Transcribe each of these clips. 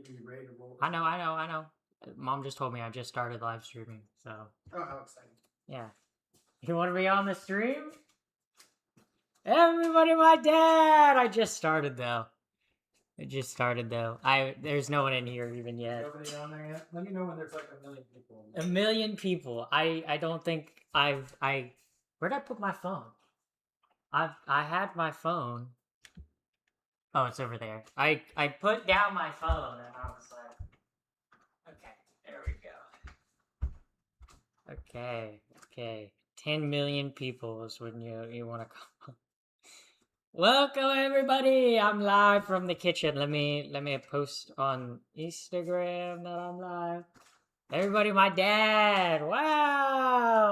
be ready to roll. I know. Mom just told me I just started live streaming, so. Oh, how exciting. Yeah. You want to be on the stream? Everybody, my dad! I just started, though. There's no one in here even yet. Nobody on there yet? Let me know when there's like 1 million people. 1 million people. I don't think where'd I put my phone? I had my phone. Oh, it's over there. I put down my phone and I was like, okay, there we go. Okay. 10 million people is when you want to come. Welcome everybody. I'm live from the kitchen. Let me post on Instagram that I'm live. Everybody, my dad. Wow.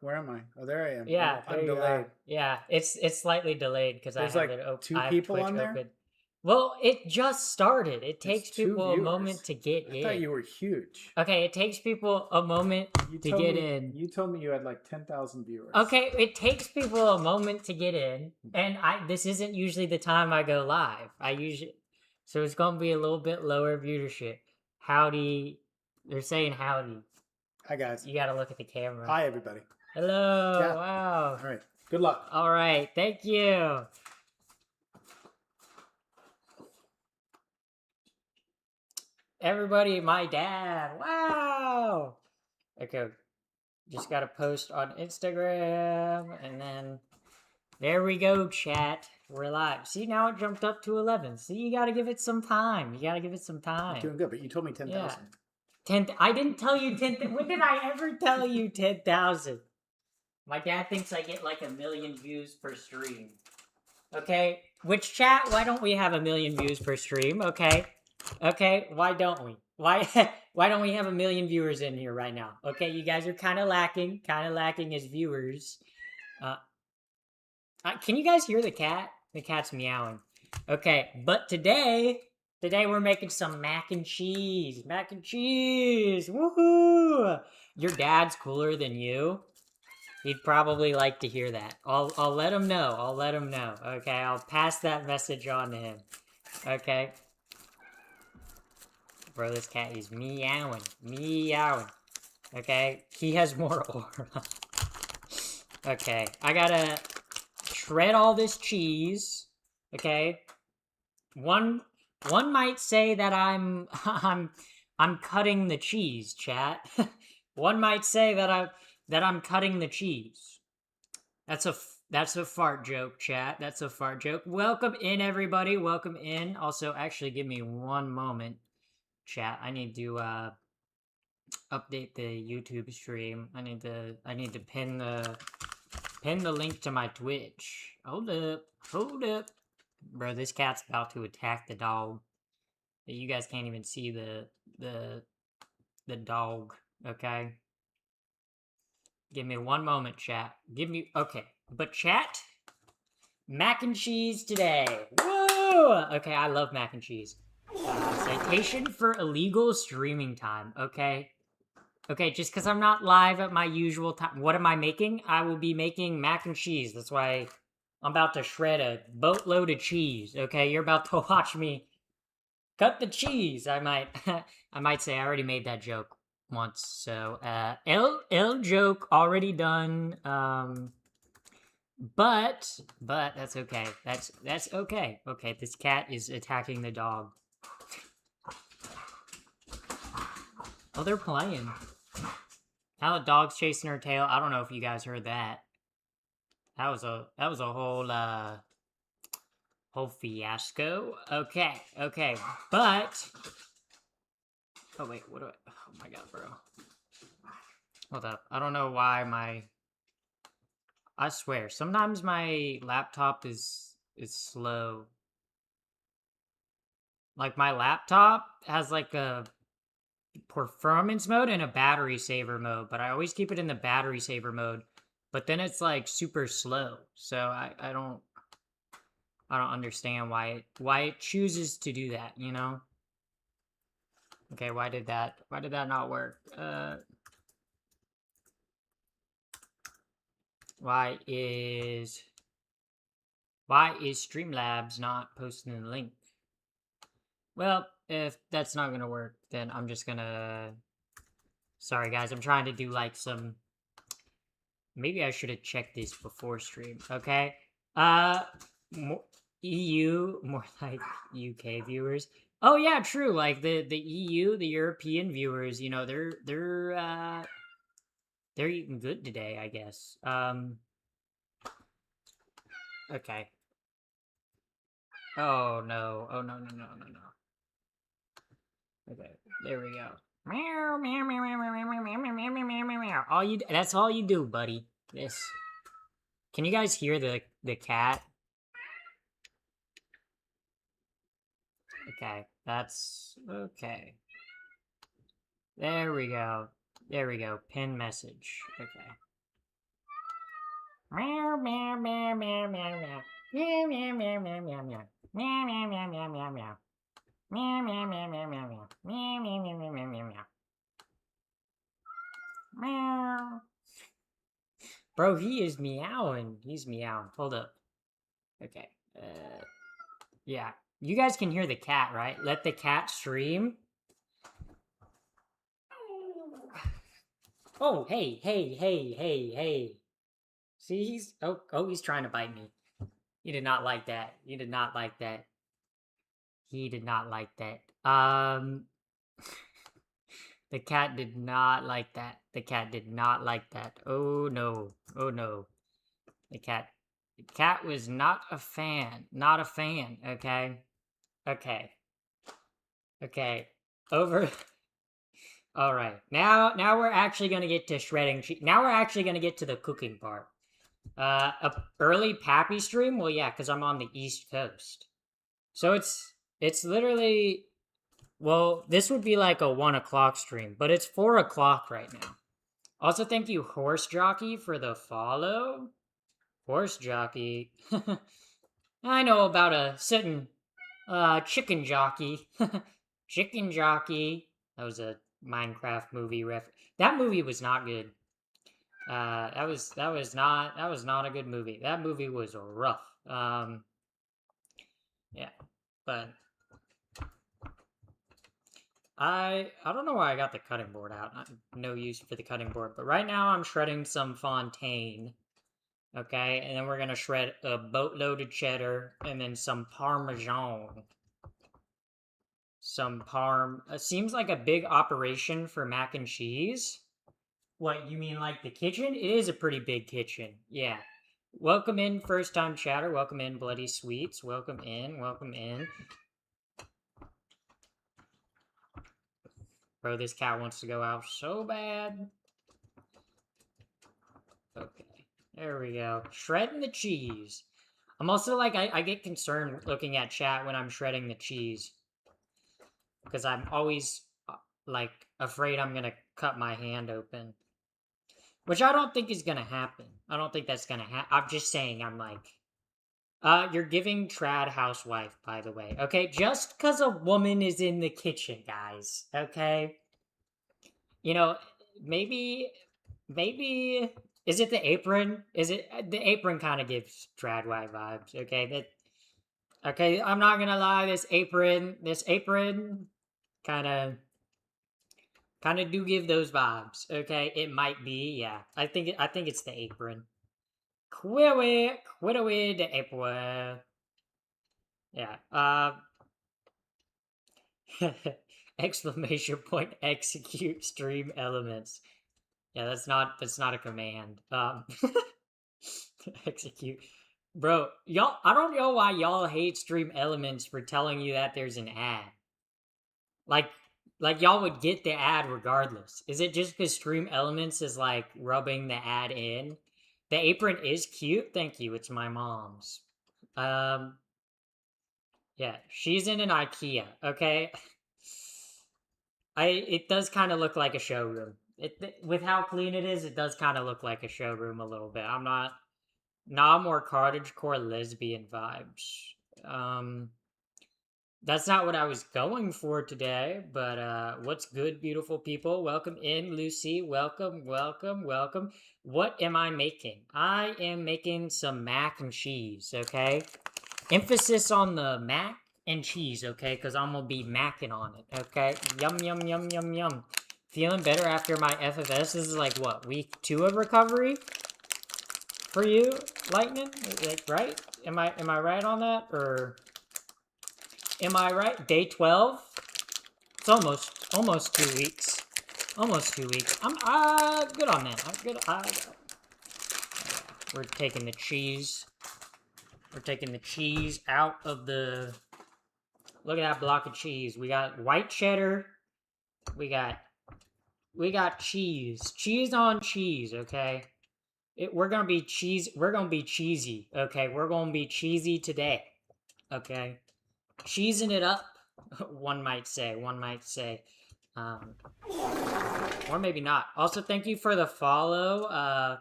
Where am I? Oh, there I am. Yeah, I'm delayed. Yeah, it's slightly delayed because I have like it open. two people on there. Open. Well, it just started. It takes people a viewers. moment to get in. I thought you were huge. Okay, it takes people a moment to get in. You told me you had like 10,000 viewers. Okay, it takes people a moment to get in, and this isn't usually the time I go live. So it's gonna be a little bit lower viewership. Howdy, they're saying howdy. Hi guys. You gotta look at the camera. Hi everybody. Hello. Yeah. Wow. All right. Good luck. All right. Thank you. Everybody, my dad. Wow. Okay. Just got to post on Instagram. And then there we go, chat. We're live. See, now it jumped up to 11. See, you got to give it some time. You're doing good, but you told me 10,000. Yeah. 10. I didn't tell you 10. When did I ever tell you 10,000? My dad thinks I get like 1 million views per stream. Okay? Which chat, why don't we have 1 million views per stream? Okay? Why don't we? Why don't we have 1 million viewers in here right now? Okay, you guys are kind of lacking as viewers. Can you guys hear the cat? The cat's meowing. Okay, but today we're making some mac and cheese. Mac and cheese! Woohoo! Your dad's cooler than you. He'd probably like to hear that. I'll let him know. Okay, I'll pass that message on to him. Okay. Bro, this cat is meowing. Okay, he has more aura. Okay, I gotta shred all this cheese. Okay. One might say that I'm cutting the cheese, chat. One might say that I'm cutting the cheese. That's a fart joke, chat. That's a fart joke. Welcome in, everybody. Welcome in. Also, actually, give me one moment, chat. I need to update the YouTube stream. I need to pin the link to my Twitch. Hold up. Bro, this cat's about to attack the dog. You guys can't even see the dog, okay? Give me one moment, chat. Okay. But chat, mac and cheese today. Whoa! Okay, I love mac and cheese. Citation for illegal streaming time, okay? Okay, just because I'm not live at my usual time. What am I making? I will be making mac and cheese. That's why I'm about to shred a boatload of cheese, okay? You're about to watch me cut the cheese. I might say I already made that joke once. So, L joke already done. But that's okay. That's okay. Okay, this cat is attacking the dog. Oh, they're playing. How the dog's chasing her tail. I don't know if you guys heard that. That was a whole fiasco. Okay, but oh wait, oh my god, bro. Hold up. I don't know why I swear, sometimes my laptop is slow. Like my laptop has like a performance mode and a battery saver mode, but I always keep it in the battery saver mode. But then it's like super slow. So I don't understand why it chooses to do that, you know? Okay, why did that not work? Why is Streamlabs not posting the link? Well, if that's not gonna work, then I'm just gonna... Sorry, guys. I'm trying to do, like, some... Maybe I should have checked this before stream, okay? EU, more like UK viewers. Oh, yeah, true. Like, the EU, the European viewers, you know, they're eating good today, I guess. Okay. Oh, no. Oh, no, no, no, no, no. Okay, there we go. Meow, meow, meow, meow, meow, meow, meow, meow, meow, meow, meow, meow. That's all you do, buddy. This. Can you guys hear the cat? Okay, that's okay. There we go. There we go. Pin message. Okay. Meow, meow, meow, meow, meow, meow. Meow, meow, meow, meow, meow, meow. Meow, meow, meow, meow, meow, meow. Meow, meow, meow, meow, meow, meow. Meow, meow, meow, meow, meow, meow, meow. Meow. Bro, he is meowing. He's meowing. Hold up. Okay. Yeah. You guys can hear the cat, right? Let the cat stream. Oh, hey, hey, hey, hey, hey. See, he's... Oh, he's trying to bite me. He did not like that. He did not like that. He did not like that. The cat did not like that. The cat did not like that. Oh, no. Oh, no. The cat was not a fan. Not a fan, okay? Okay. Okay. Over. All right. Now we're actually going to get to shredding cheese. Now we're actually going to get to the cooking part. A early Pappy stream? Well, yeah, because I'm on the East Coast. So it's literally... Well, this would be like a 1 o'clock stream, but it's 4 o'clock right now. Also, thank you, Horse Jockey, for the follow. Horse Jockey. I know about a certain Chicken Jockey. Chicken Jockey. That was a Minecraft movie That movie was not good. That was not a good movie. That movie was rough. Yeah, but I don't know why I got the cutting board out. No use for the cutting board. But right now I'm shredding some Fontaine. Okay, and then we're gonna shred a boatload of cheddar and then some Parmesan. Seems like a big operation for mac and cheese. What, you mean like the kitchen? It is a pretty big kitchen. Yeah. Welcome in, first time chatter. Welcome in, Bloody Sweets. Welcome in. Welcome in. Bro, this cat wants to go out so bad. Okay. There we go. Shredding the cheese. I'm also like, I get concerned looking at chat when I'm shredding the cheese. Because I'm always, like, afraid I'm gonna cut my hand open. Which I don't think is gonna happen. I don't think that's gonna happen. I'm just saying, I'm like... you're giving trad housewife, by the way. Okay, just because a woman is in the kitchen, guys. Okay? You know, maybe... Is it the apron? Is it... The apron kind of gives trad wife vibes, okay? Okay, I'm not gonna lie, this apron kind of do give those vibes, okay? It might be, yeah. I think it's the apron. Quit away the apron. Yeah. Exclamation point, execute stream elements. Yeah, that's not a command. Execute. Bro, y'all, I don't know why y'all hate stream elements for telling you that there's an ad. Like y'all would get the ad regardless. Is it just because stream elements is like rubbing the ad in? The apron is cute. Thank you. It's my mom's. Yeah, she's in an IKEA, okay? It does kind of look like a showroom. With how clean it is, it does kind of look like a showroom a little bit. I'm not more cottagecore lesbian vibes. That's not what I was going for today, but what's good, beautiful people? Welcome in, Lucy. Welcome, welcome, welcome. What am I making? I am making some mac and cheese, okay? Emphasis on the mac, and cheese, okay? Because I'm gonna be macking on it, okay? Yum, yum, yum, yum, yum. Feeling better after my FFS. This is like, what, week 2 of recovery? For you, Lightning? Like, right? Am I right on that? Or am I right? Day 12? It's almost 2 weeks. Almost 2 weeks. I'm good on that. I'm good. We're taking the cheese. We're taking the cheese out of the... Look at that block of cheese. We got white cheddar. We got cheese. Cheese on cheese, okay? We're gonna be cheesy, okay? We're gonna be cheesy today, okay? Cheesing it up, one might say. Or maybe not. Also, thank you for the follow,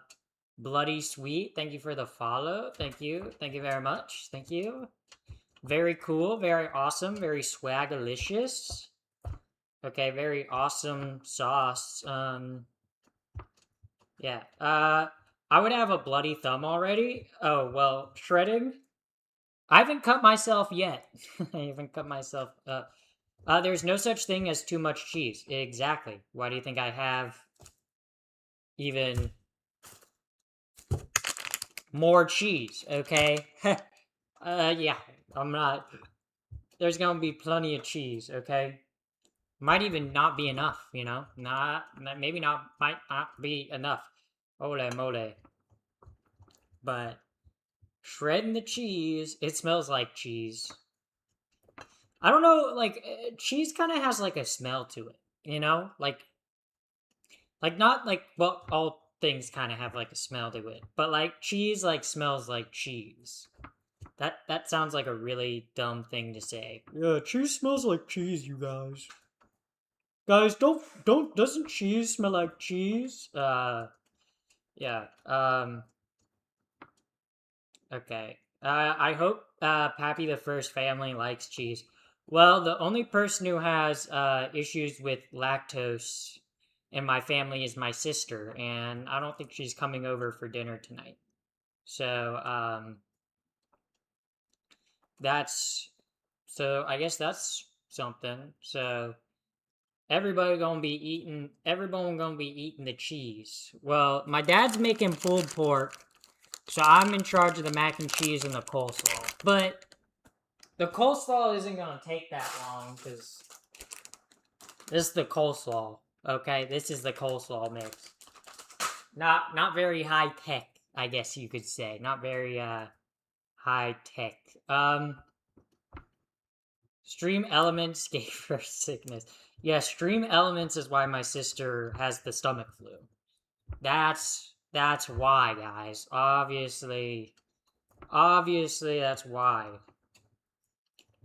Bloody Sweet. Thank you for the follow. Thank you very much. Thank you. Very cool, very awesome, very swagalicious. Okay, very awesome sauce. Yeah. I would have a bloody thumb already. Oh, well, shredding? I haven't cut myself yet. I haven't cut myself up. There's no such thing as too much cheese. Exactly. Why do you think I have even more cheese, okay? Yeah. I'm not... There's gonna be plenty of cheese, okay? Might even not be enough, you know? Maybe not, might not be enough. Ole mole. But shredding the cheese, it smells like cheese. I don't know, like, cheese kind of has, like, a smell to it, you know? Like, not, like, well, all things kind of have, like, a smell to it. But, like, cheese, like, smells like cheese. That sounds like a really dumb thing to say. Yeah, cheese smells like cheese, you guys. Guys, doesn't cheese smell like cheese? Yeah, okay. I hope, Pappy the First family likes cheese. Well, the only person who has, issues with lactose in my family is my sister, and I don't think she's coming over for dinner tonight. So, I guess that's something. So, everybody gonna be eating the cheese. Well, my dad's making pulled pork, so I'm in charge of the mac and cheese and the coleslaw. But the coleslaw isn't gonna take that long, because this is the coleslaw, okay? This is the coleslaw mix. Not very high tech, I guess you could say. Not very, high tech. Stream Elements gave her sickness. Yeah, Stream Elements is why my sister has the stomach flu. That's why, guys. Obviously, that's why.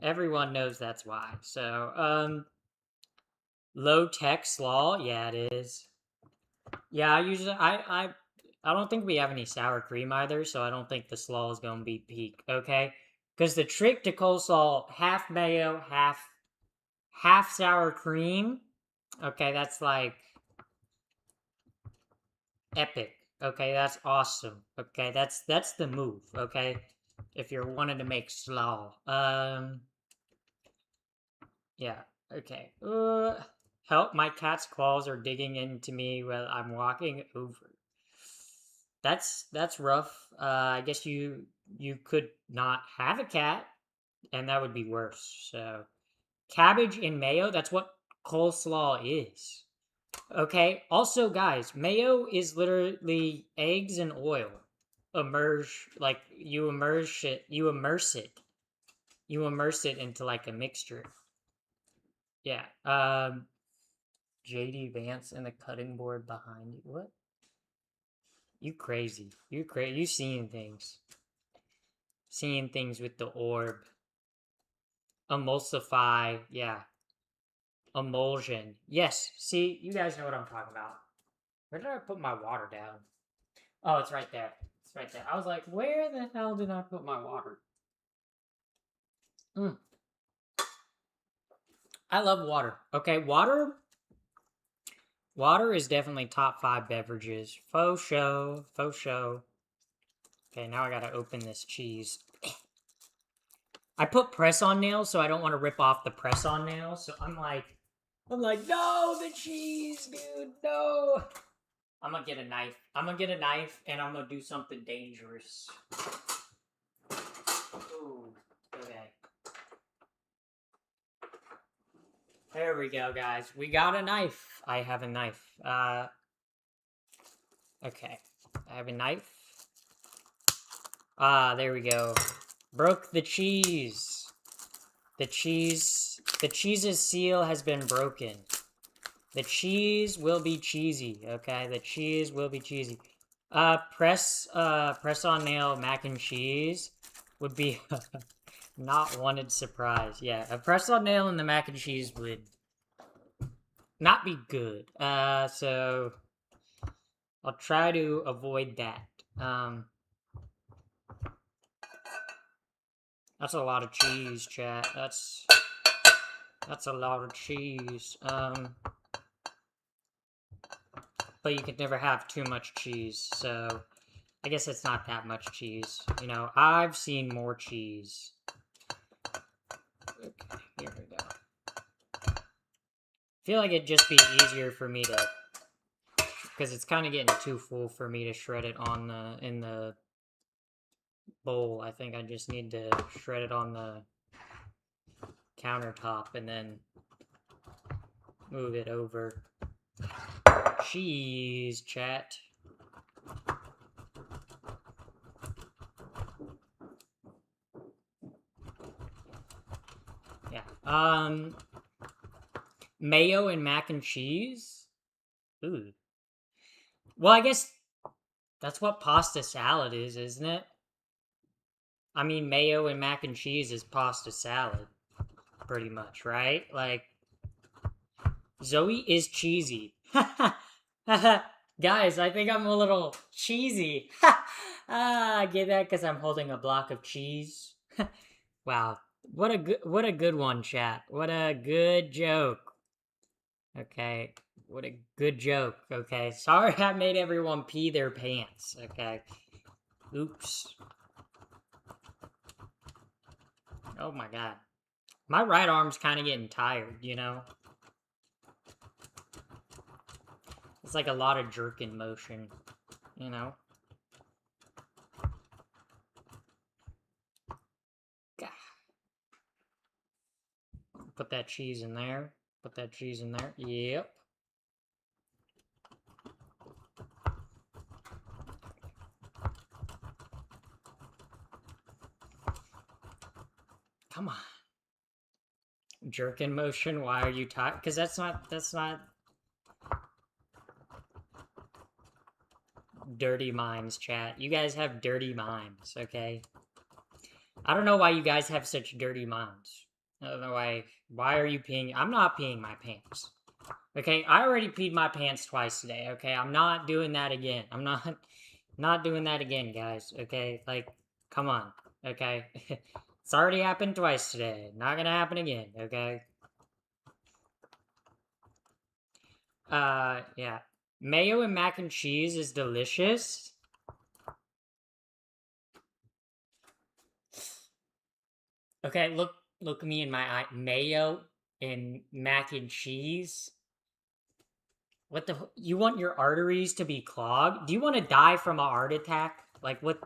Everyone knows that's why. So, low tech slaw, yeah, it is. Yeah, I don't think we have any sour cream either, so I don't think the slaw is gonna be peak, okay? Because the trick to coleslaw, half mayo, half sour cream, okay, that's like epic. Okay, that's awesome. Okay, that's the move, okay? If you're wanting to make slaw. Yeah, okay. Help, my cat's claws are digging into me while I'm walking over. That's rough. I guess you could not have a cat, and that would be worse. So, cabbage and mayo, that's what coleslaw is. Okay. Also, guys, mayo is literally eggs and oil. You immerse it into like a mixture. Yeah. JD Vance and the cutting board behind you. What? You crazy. You seeing things. Seeing things with the orb. Emulsify. Yeah. Emulsion. Yes. See, you guys know what I'm talking about. Where did I put my water down? Oh, it's right there. It's right there. I was like, where the hell did I put my water? I love water. Okay, water is definitely top 5 beverages. Faux show. Okay, now I gotta open this cheese. I put press-on nails, so I don't want to rip off the press-on nails. So I'm like, no, the cheese, dude, no. I'm gonna get a knife. I'm gonna get a knife, and I'm gonna do something dangerous. Ooh, okay. There we go, guys. We got a knife. I have a knife. Okay. I have a knife. There we go. Broke the cheese. The cheese's seal has been broken. The cheese will be cheesy, okay? The cheese will be cheesy. Press on nail mac and cheese would be not wanted surprise. Yeah, a press on nail and the mac and cheese would not be good. So I'll try to avoid that. That's a lot of cheese, chat. That's a lot of cheese. But you could never have too much cheese, so I guess it's not that much cheese. You know, I've seen more cheese. Okay, here we go. I feel like it'd just be easier for me to, because it's kind of getting too full for me to shred it on in the bowl. I think I just need to shred it on the countertop and then move it over. Cheese, chat. Yeah. Mayo and mac and cheese? Ooh. Well, I guess that's what pasta salad is, isn't it? I mean, mayo and mac and cheese is pasta salad, pretty much, right? Like, Zoe is cheesy. Guys, I think I'm a little cheesy. I get that because I'm holding a block of cheese. Wow, what a good one, chat. What a good joke. Okay, what a good joke. Okay, sorry I made everyone pee their pants. Okay, oops. Oh my god. My right arm's kind of getting tired, you know? It's like a lot of jerking motion, you know? Put that cheese in there. Put that cheese in there. Yep. Come on. Jerking motion, why are you tired? Because that's not dirty minds, chat. You guys have dirty minds, okay? I don't know why you guys have such dirty minds. I don't know why. Why are you peeing? I'm not peeing my pants. Okay, I already peed my pants twice today, okay? I'm not doing that again. I'm not doing that again, guys, okay? Like, come on, okay? It's already happened twice today. Not gonna happen again, okay? Yeah. Mayo and mac and cheese is delicious. Okay, look me in my eye. Mayo and mac and cheese? What the? You want your arteries to be clogged? Do you want to die from a heart attack? Like, what?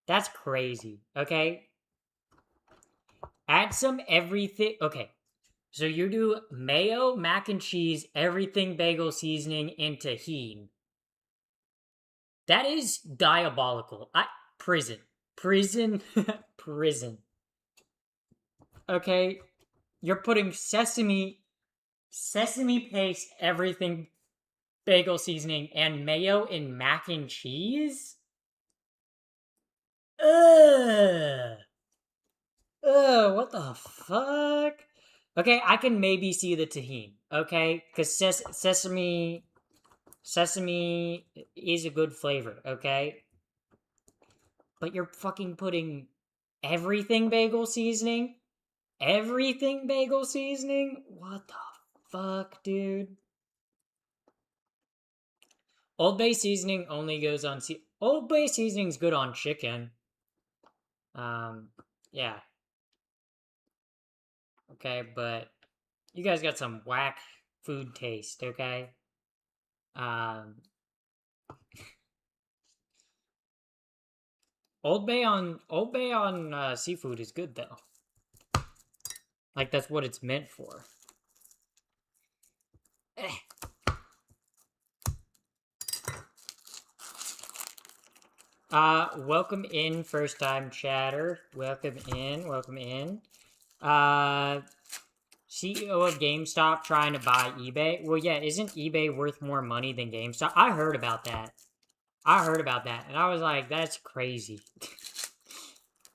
That's crazy, okay? Add some everything. Okay, so you do mayo, mac and cheese, everything bagel seasoning, and tahini. That is diabolical. Prison. Prison. Prison. Okay? You're putting sesame paste, everything bagel seasoning, and mayo in mac and cheese? Ugh. Ugh, what the fuck? Okay, I can maybe see the tahini, okay? Because sesame is a good flavor, okay? But you're fucking putting everything bagel seasoning? Everything bagel seasoning? What the fuck, dude? Old Bay seasoning only goes on Old Bay seasoning's good on chicken. Yeah. okay? But you guys got some whack food taste, okay? Old Bay on seafood is good though. Like that's what it's meant for. Welcome in, first time chatter. Welcome in, welcome in. CEO of GameStop trying to buy eBay. Well, yeah, isn't eBay worth more money than GameStop? I heard about that. And I was like, that's crazy.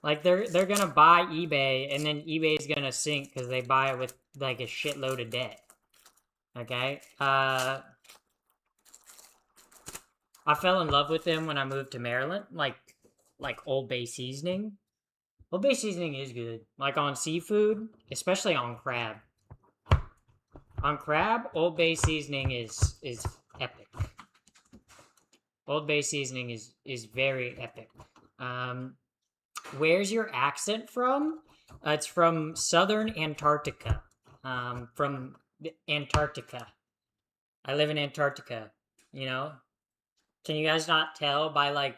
Like they're gonna buy eBay, and then eBay's gonna sink because they buy it with like a shitload of debt. Okay. I fell in love with them when I moved to Maryland. Like Old Bay seasoning. Old Bay seasoning is good. Like on seafood, especially on crab. On crab, Old Bay seasoning is epic. Old Bay seasoning is very epic. Where's your accent from? It's from southern Antarctica. From Antarctica. I live in Antarctica, you know? Can you guys not tell by, like,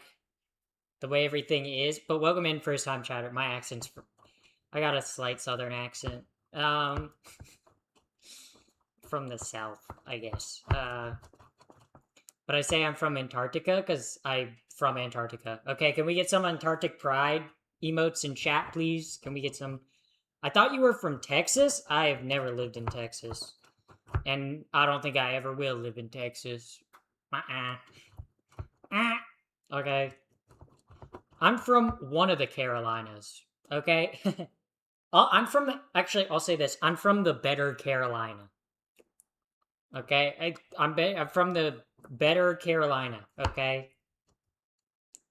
the way everything is? But welcome in, first time chatter. My accent's... I got a slight southern accent. From the south, I guess. But I say I'm from Antarctica because I'm from Antarctica. Okay, can we get some Antarctic pride emotes in chat, please? Can we get some... I thought you were from Texas? I have never lived in Texas. And I don't think I ever will live in Texas. Okay. I'm from one of the Carolinas. Okay? I'm from the... Actually, I'll say this. I'm from the better Carolina. Okay? I'm from the better Carolina. Okay?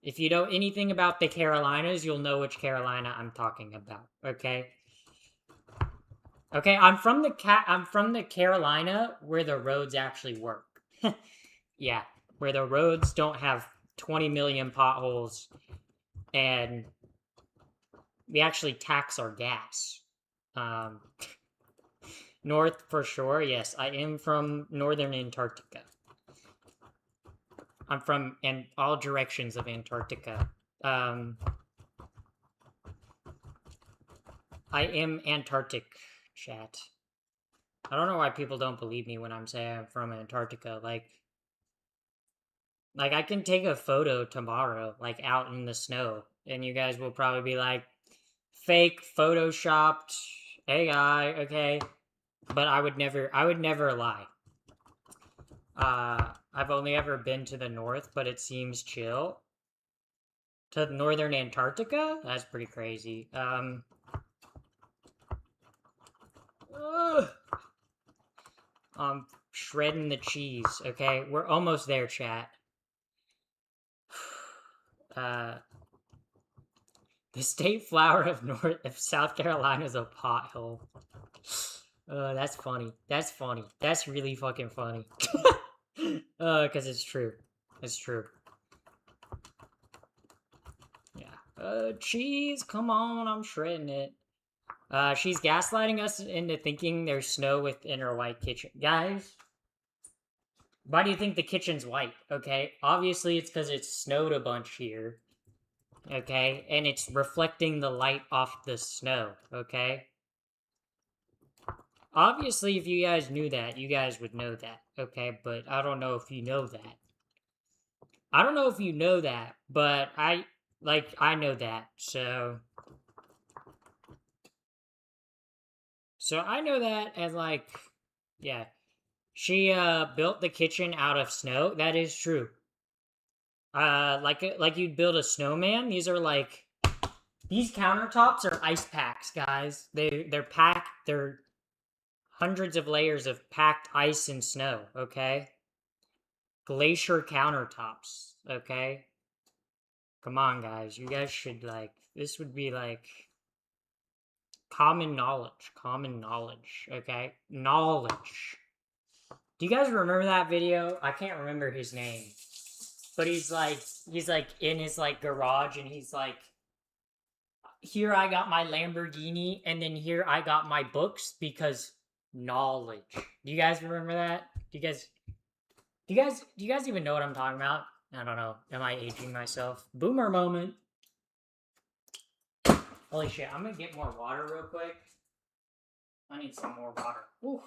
If you know anything about the Carolinas, you'll know which Carolina I'm talking about. Okay? Okay, I'm from the Carolina where the roads actually work. Yeah, where the roads don't have 20 million potholes and we actually tax our gas. North for sure, yes. I am from northern Antarctica. I'm from all directions of Antarctica. I am Antarctic, chat. I don't know why people don't believe me when I'm saying I'm from Antarctica. Like I can take a photo tomorrow, like out in the snow, and you guys will probably be like, fake, photoshopped, hey guy, okay? But I would never lie. I've only ever been to the north, but it seems chill. To northern Antarctica? That's pretty crazy. I'm shredding the cheese, okay? We're almost there, chat. The state flower of South Carolina is a pothole. That's funny. That's funny. That's really fucking funny. Because it's true. It's true. Yeah. Cheese, come on, I'm shredding it. She's gaslighting us into thinking there's snow within her white kitchen. Guys, why do you think the kitchen's white, okay? Obviously, it's because it's snowed a bunch here, okay? And it's reflecting the light off the snow, okay? Obviously, if you guys knew that, you guys would know that, okay? But I don't know if you know that. I don't know if you know that, but I know that, so... So I know that, and like, yeah. She, built the kitchen out of snow. That is true. Like you'd build a snowman. These countertops are ice packs, guys. They're packed, they're hundreds of layers of packed ice and snow, okay? Glacier countertops, okay? Come on, guys. You guys should, this would be, common knowledge, okay? Knowledge. Do you guys remember that video? I can't remember his name. But he's in his, garage, and he's here I got my Lamborghini, and then here I got my books because knowledge. Do you guys remember that? Do you guys even know what I'm talking about? I don't know. Am I aging myself? Boomer moment. Holy shit! I'm gonna get more water real quick. I need some more water. Ooh.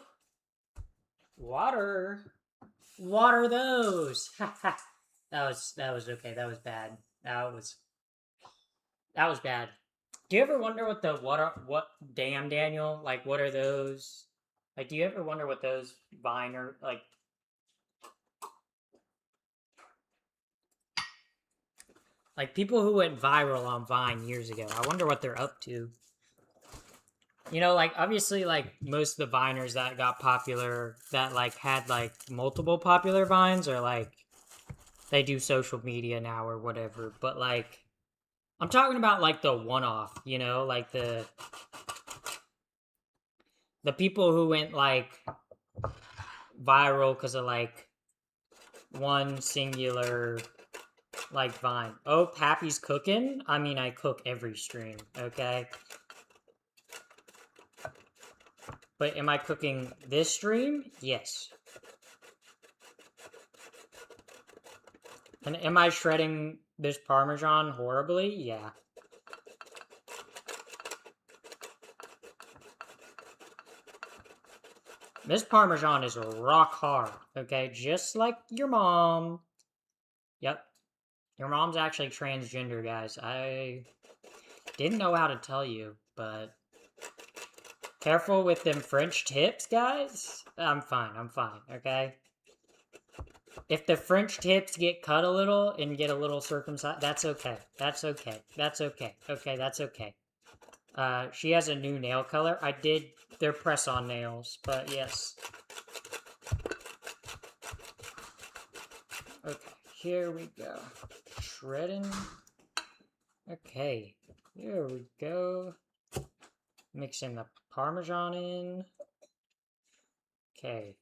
Water. Water those. that was okay. That was bad. That was bad. Do you ever wonder what damn Daniel, like what are those? Like do you ever wonder what those Vine are like people who went viral on Vine years ago? I wonder what they're up to. You know, like obviously like most of the Viners that got popular that like had like multiple popular Vines are like they do social media now or whatever, but like I'm talking about like the one-off, you know, like the people who went like viral because of like one singular like Vine. Oh, Pappy's cooking? I mean, I cook every stream, okay? But am I cooking this stream? Yes. And am I shredding this Parmesan horribly? Yeah. This Parmesan is rock hard, okay? Just like your mom. Yep. Your mom's actually transgender, guys. I didn't know how to tell you, but careful with them French tips, guys. I'm fine, okay? If the French tips get cut a little and get a little circumcised, that's okay. That's okay. That's okay. Okay, that's okay. She has a new nail color. They're press-on nails, but yes. Okay, here we go. Shredding. Okay, here we go. Mixing the Parmesan in. Okay.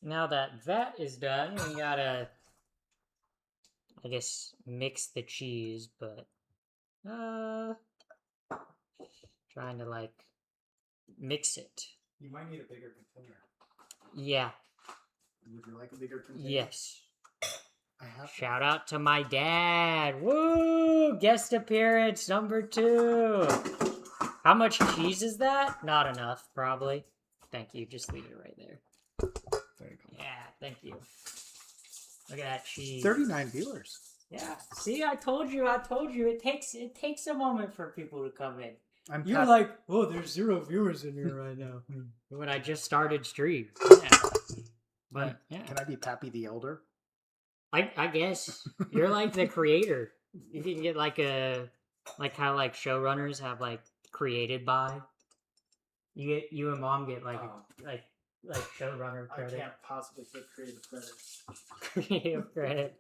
Now that is done, we gotta, I guess, mix the cheese, but, trying to, like, mix it. You might need a bigger container. Yeah. Would you like a bigger container? Yes. I have. Shout out to my dad. Woo! Guest appearance number 2. How much cheese is that? Not enough, probably. Thank you. Just leave it right there. There you go. Yeah, thank you. Look at that cheese. 39 viewers. Yeah. See, I told you. It takes a moment for people to come in. You're like, oh, there's 0 viewers in here right now. When I just started stream. Yeah. But yeah. Can I be Pappy the Elder? I guess you're like the creator. You can get like how like showrunners have like created by. You and mom get like like showrunner credit. I can't possibly get creative credit. Creative credit.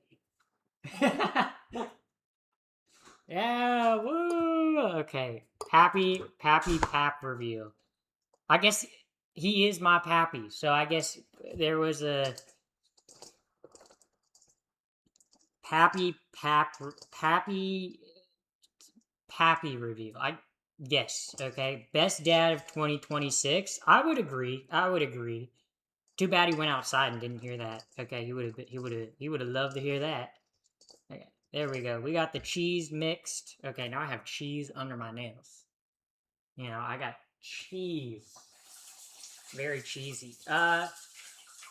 Yeah, woo! Okay, Pappy Pap review. I guess he is my Pappy, so I guess there was a Pappy review. I guess, okay. Best dad of 2026. I would agree. Too bad he went outside and didn't hear that. Okay, he would have loved to hear that. Okay, there we go. We got the cheese mixed. Okay, now I have cheese under my nails. You know, I got cheese. Very cheesy.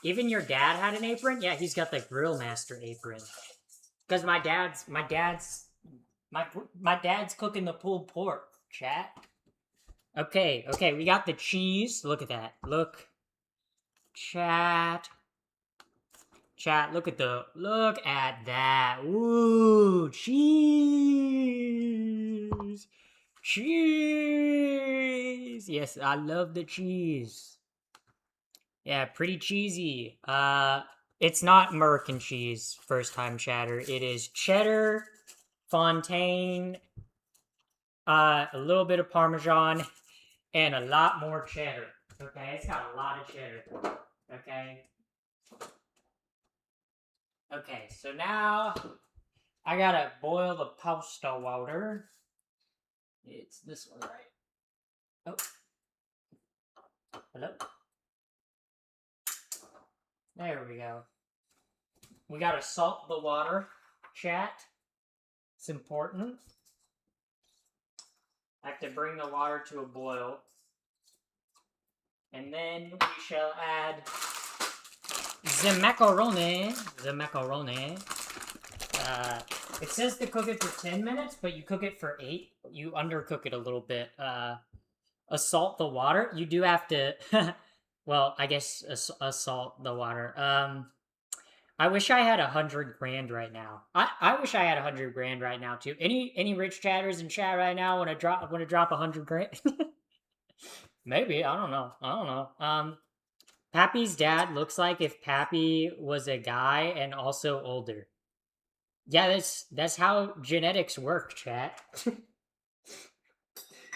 Even your dad had an apron? Yeah, he's got the Grill Master apron. Because my dad's cooking the pulled pork, chat. Okay, we got the cheese. Look at that. Look. Chat, look at that. Ooh, cheese. Cheese. Yes, I love the cheese. Yeah, pretty cheesy. It's not American cheese, first time chatter. It is cheddar, Fontaine, a little bit of Parmesan, and a lot more cheddar. Okay, it's got a lot of cheddar. Okay. Okay, so now I gotta boil the pasta water. It's this one, right? Oh. Hello? There we go. We gotta salt the water, chat. It's important. I have to bring the water to a boil. And then we shall add the macaroni. It says to cook it for 10 minutes, but you cook it for 8. You undercook it a little bit. Assault the water. You do have to... well, I guess assault the water. I wish I had 100 grand right now. I wish I had 100 grand right now too. Any rich chatters in chat right now want to drop 100 grand? Maybe, I don't know. Pappy's dad looks like if Pappy was a guy and also older. Yeah, that's how genetics work, chat.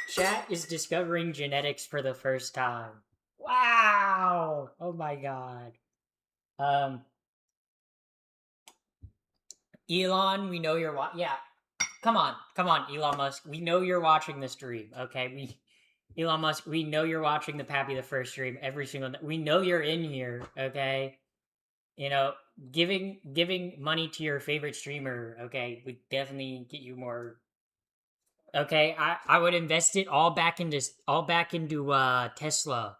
Chat is discovering genetics for the first time. Wow! Oh my god. Elon, we know you're yeah. Come on, Elon Musk. We know you're watching the stream, okay? Elon Musk, we know you're watching the Pappy the First stream every single. We know you're in here, okay? You know, giving money to your favorite streamer, okay, would definitely get you more. Okay, I would invest it all back into Tesla.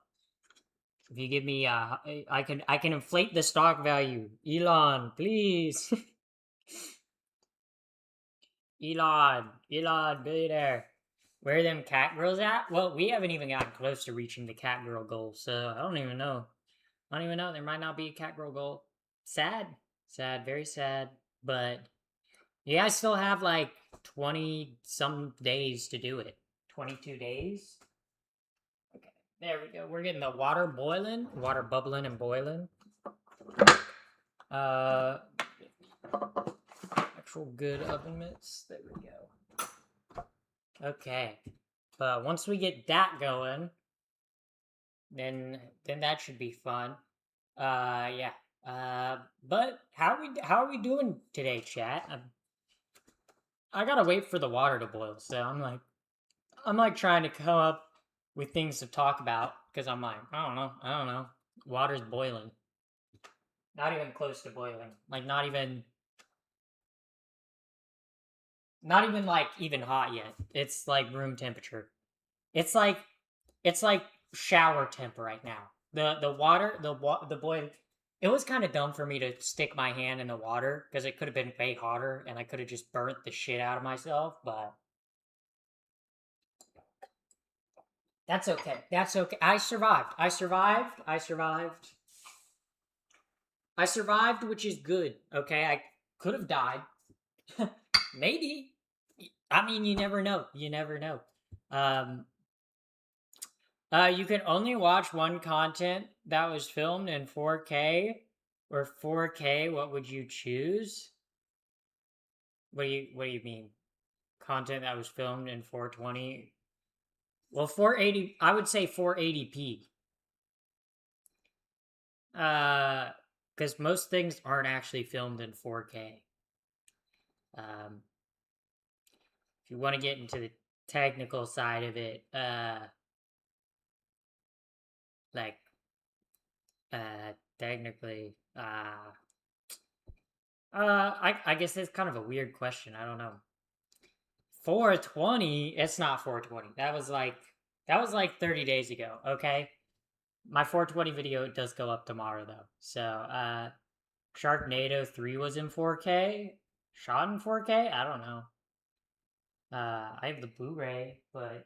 If you give me I can inflate the stock value. Elon, please. Elon, billionaire. Where are them cat girls at? Well, we haven't even gotten close to reaching the cat girl goal, so I don't even know. There might not be a cat girl goal. Sad. Sad, very sad. But yeah, I still have like 20 some days to do it. 22 days? Okay, there we go. We're getting the water boiling. Water bubbling and boiling. Actual good oven mitts. There we go. Okay. But once we get that going, then that should be fun. Yeah. But how are we doing today, chat? I gotta wait for the water to boil, so I'm like trying to come up with things to talk about because I'm like, I don't know. Water's boiling. Not even close to boiling. Like not even like even hot yet. It's like room temperature. It's like shower temp right now. The water, the boil. It was kind of dumb for me to stick my hand in the water because it could have been way hotter and I could have just burnt the shit out of myself, but that's okay. That's okay. I survived, which is good. Okay, I could have died. Maybe. I mean, you never know. You can only watch one content that was filmed in 4K or 4K. What would you choose? What do you mean? Content that was filmed in 420? Well, 480. I would say 480p. Because most things aren't actually filmed in 4K. If you want to get into the technical side of it, technically, I guess that's kind of a weird question. I don't know. 420? It's not 420. That was like 30 days ago. Okay, my 420 video does go up tomorrow though. So, Sharknado 3 was in 4K. Shot in 4K? I don't know. I have the Blu-ray, but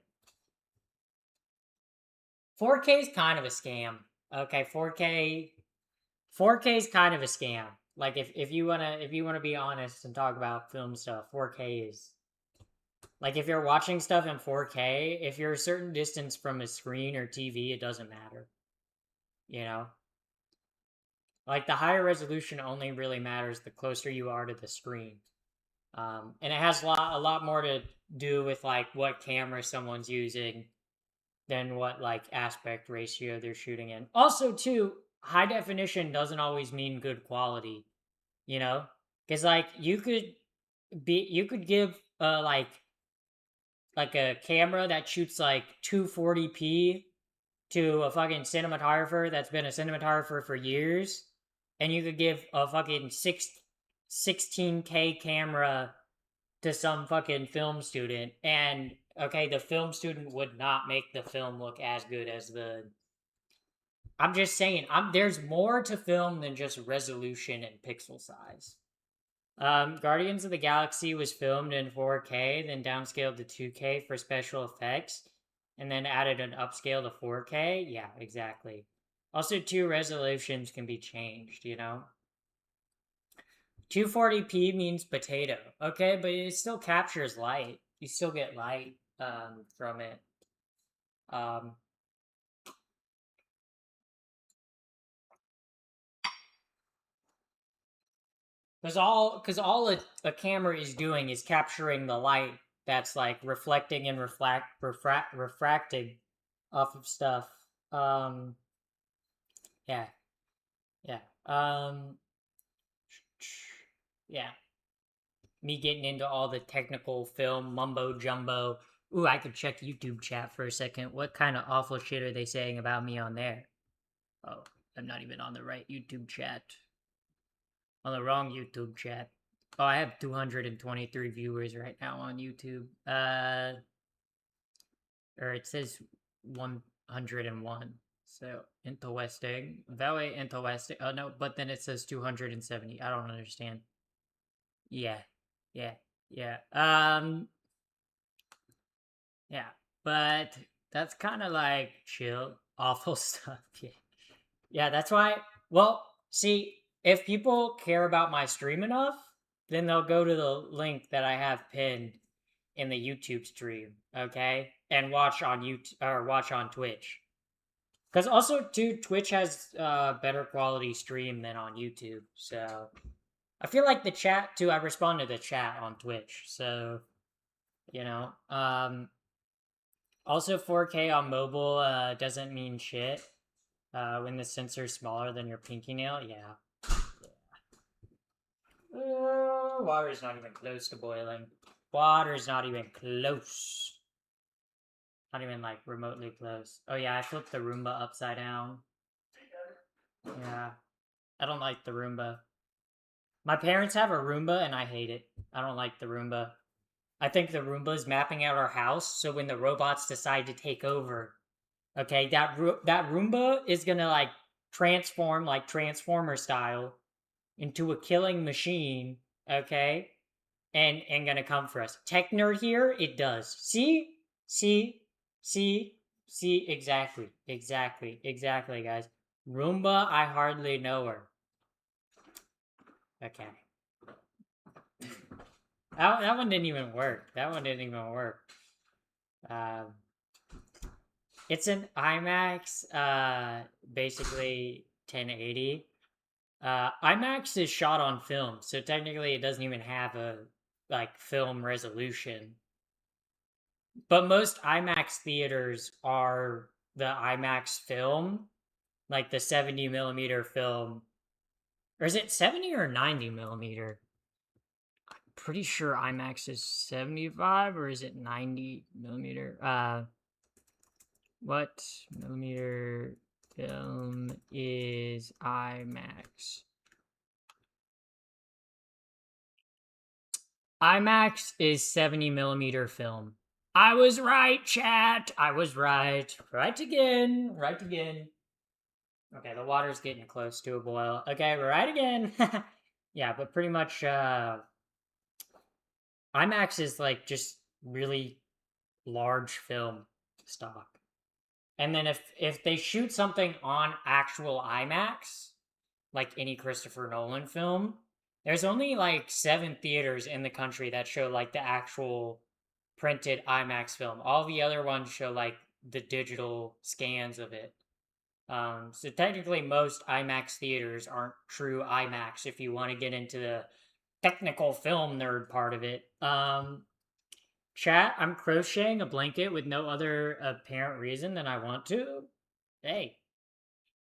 4K is kind of a scam. Okay, 4K is kind of a scam. Like if you wanna be honest and talk about film stuff, 4K is like if you're watching stuff in 4K, if you're a certain distance from a screen or TV, it doesn't matter. You know? Like the higher resolution only really matters the closer you are to the screen. And it has a lot more to do with like what camera someone's using than what like aspect ratio they're shooting in. Also, too, high definition doesn't always mean good quality, you know? Because like you could you could give like a camera that shoots like 240p to a fucking cinematographer that's been a cinematographer for years, and you could give a fucking 16K camera to some fucking film student, and okay, the film student would not make the film look as good as the. I'm just saying, there's more to film than just resolution and pixel size. Guardians of the Galaxy was filmed in 4K, then downscaled to 2K for special effects, and then added an upscale to 4K. Yeah, exactly. Also, two resolutions can be changed, you know? 240p means potato. Okay, but it still captures light. You still get light from it. Um, because all a camera is doing is capturing the light that's like reflecting and refracting off of stuff. Um, yeah, yeah. Yeah. Me getting into all the technical film mumbo jumbo. Ooh, I could check YouTube chat for a second. What kind of awful shit are they saying about me on there? Oh, I'm not even on the right YouTube chat. On the wrong YouTube chat. Oh, I have 223 viewers right now on YouTube. Or it says 101. So interesting. Very interesting. Oh no, but then it says 270. I don't understand. Yeah, yeah, yeah. Yeah, but that's kind of like chill, awful stuff. Yeah, yeah. That's why. Well, see, if people care about my stream enough, then they'll go to the link that I have pinned in the YouTube stream, okay, and watch on YouTube or watch on Twitch. Because also, too, Twitch has better quality stream than on YouTube. So I feel like the chat too. I respond to the chat on Twitch, so you know. Also, 4K on mobile doesn't mean shit when the sensor's smaller than your pinky nail. Yeah. Water's not even close to boiling. Water's not even close. Not even like remotely close. Oh yeah, I flipped the Roomba upside down. Yeah. I don't like the Roomba. My parents have a Roomba and I hate it. I don't like the Roomba. I think the Roomba is mapping out our house, so when the robots decide to take over, okay, that Roomba is gonna like transform like Transformer style into a killing machine, okay, and gonna come for us. Tech nerd here, it does. See, see, see, exactly, guys. Roomba, I hardly know her. Okay. That one didn't even work. That one didn't even work. It's an IMAX, basically 1080. IMAX is shot on film, so technically it doesn't even have a like film resolution. But most IMAX theaters are the IMAX film, like the 70 millimeter film. Or is it 70 or 90 millimeter? Pretty sure IMAX is 75 or is it 90 millimeter? What millimeter film is IMAX? IMAX is 70 millimeter film. I was right, chat. I was right. Right again. Right again. Okay, the water's getting close to a boil. Okay, we're right again. Yeah, but pretty much IMAX is like just really large film stock. And then if they shoot something on actual IMAX, like any Christopher Nolan film, there's only like 7 theaters in the country that show like the actual printed IMAX film. All the other ones show like the digital scans of it. So technically, most IMAX theaters aren't true IMAX if you want to get into the technical film nerd part of it. Chat, I'm crocheting a blanket with no other apparent reason than I want to. Hey,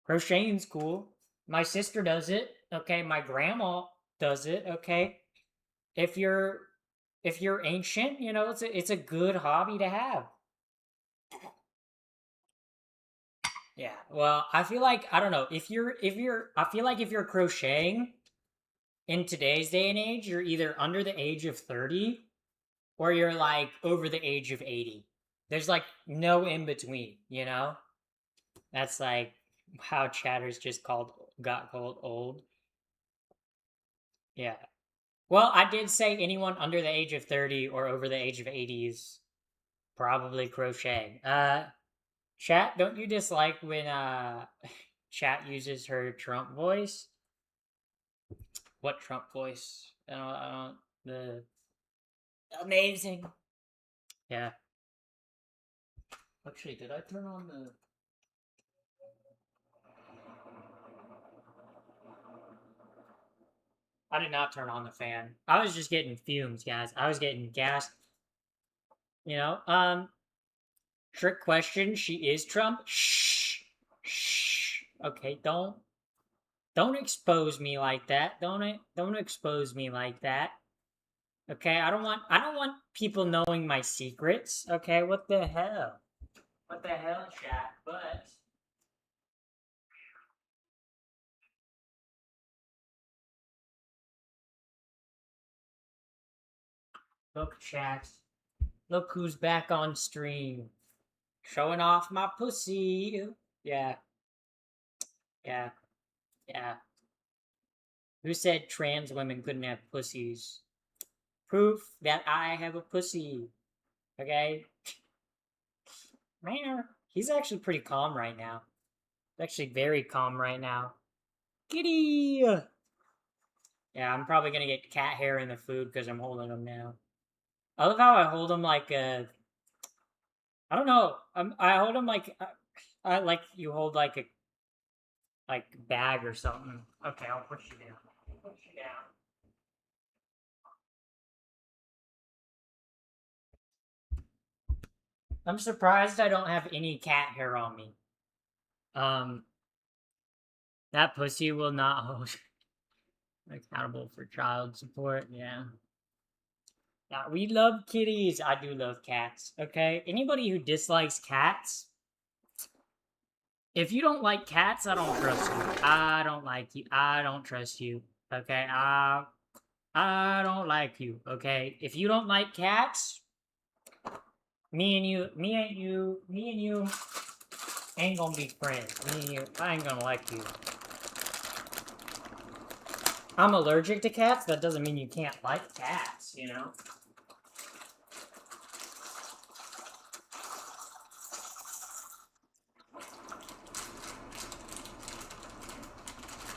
crocheting's cool. My sister does it. Okay, my grandma does it. Okay, if you're if you're ancient, you know, it's a good hobby to have. Yeah. Well, I feel like I don't know if you're I feel like if you're crocheting in today's day and age, you're either under the age of 30 or you're like over the age of 80. There's like no in between, you know? That's like how Chatter's just got called old. Yeah. Well, I did say anyone under the age of 30 or over the age of 80 is probably crocheting. Chat, don't you dislike when Chat uses her Trump voice? What Trump voice? The amazing. Yeah. Actually, did I turn on the? I did not turn on the fan. I was just getting fumes, guys. I was getting gas. You know. Trick question. She is Trump. Shh. Shh. Okay. Don't expose me like that. Don't expose me like that. Okay. I don't want people knowing my secrets. Okay. What the hell? What the hell, chat? But look, chat. Look who's back on stream. Showing off my pussy. Yeah, yeah, yeah. Who said trans women couldn't have pussies? Proof that I have a pussy. Okay? Man, he's actually pretty calm right now. He's actually very calm right now. Kitty! Yeah, I'm probably gonna get cat hair in the food because I'm holding him now. I love how I hold him like a. I don't know. I hold him like. I like you hold like a bag or something. Okay, I'll push you down. Push you down. I'm surprised I don't have any cat hair on me. Um, that pussy will not hold accountable for child support. Yeah. Yeah, we love kitties. I do love cats. Okay. Anybody who dislikes cats, if you don't like cats, I don't trust you. I don't like you. I don't trust you. Okay. I don't like you. Okay. If you don't like cats, me and you ain't gonna be friends. Me and you, I ain't gonna like you. I'm allergic to cats. That doesn't mean you can't like cats, you know?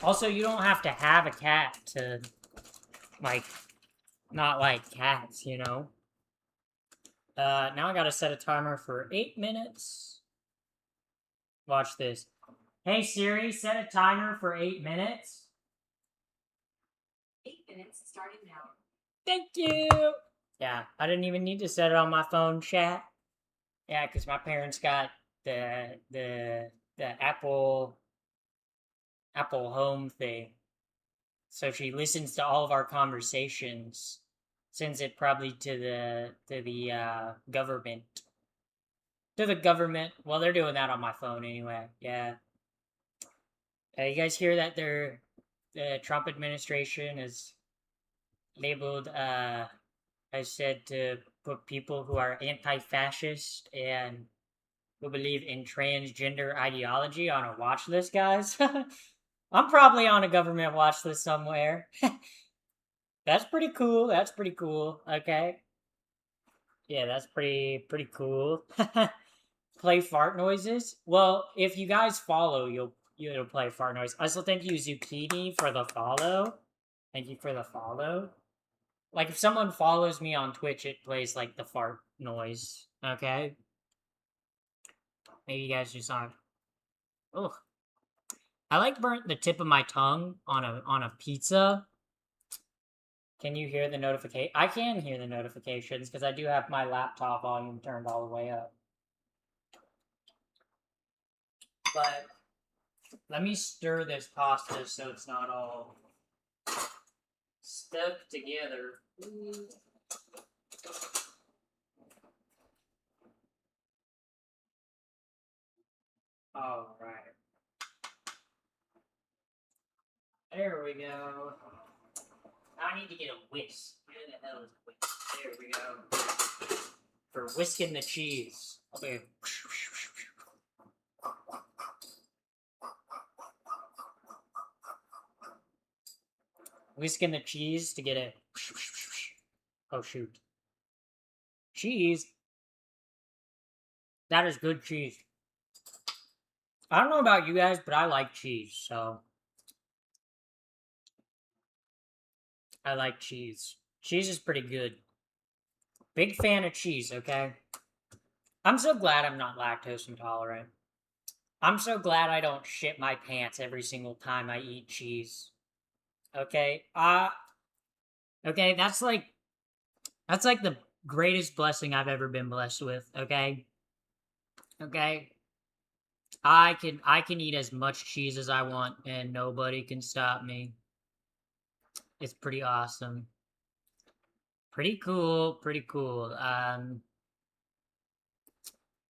Also, you don't have to have a cat to, like, not like cats, you know? Now I gotta set a timer for 8 minutes. Watch this. Hey Siri, set a timer for 8 minutes. 8 minutes starting now. Thank you! Yeah, I didn't even need to set it on my phone, chat. Yeah, because my parents got the Apple Home thing. So she listens to all of our conversations, sends it probably to the government. To the government. Well, they're doing that on my phone anyway. Yeah. You guys hear that the Trump administration is labeled has said to put people who are anti-fascist and who believe in transgender ideology on a watch list, guys. I'm probably on a government watch list somewhere. That's pretty cool. That's pretty cool. Okay. Yeah, that's pretty cool. Play fart noises. Well, if you guys follow, you'll play fart noise. I also thank you, Zucchini, for the follow. Thank you for the follow. Like if someone follows me on Twitch, it plays like the fart noise. Okay. Maybe you guys just aren't. Ugh. I like burnt the tip of my tongue on a pizza. Can you hear the notification? I can hear the notifications because I do have my laptop volume turned all the way up. But let me stir this pasta so it's not all stuck together. All right. There we go. Now I need to get a whisk. Where the hell is a whisk? There we go. For whisking the cheese. Okay. Whisking the cheese to get it. Oh shoot. Cheese. That is good cheese. I don't know about you guys, but I like cheese, so I like cheese. Cheese is pretty good. Big fan of cheese, okay? I'm so glad I'm not lactose intolerant. I'm so glad I don't shit my pants every single time I eat cheese. Okay? Okay, that's like the greatest blessing I've ever been blessed with, okay? Okay? I can eat as much cheese as I want and nobody can stop me. It's pretty awesome. Pretty cool, pretty cool. I'm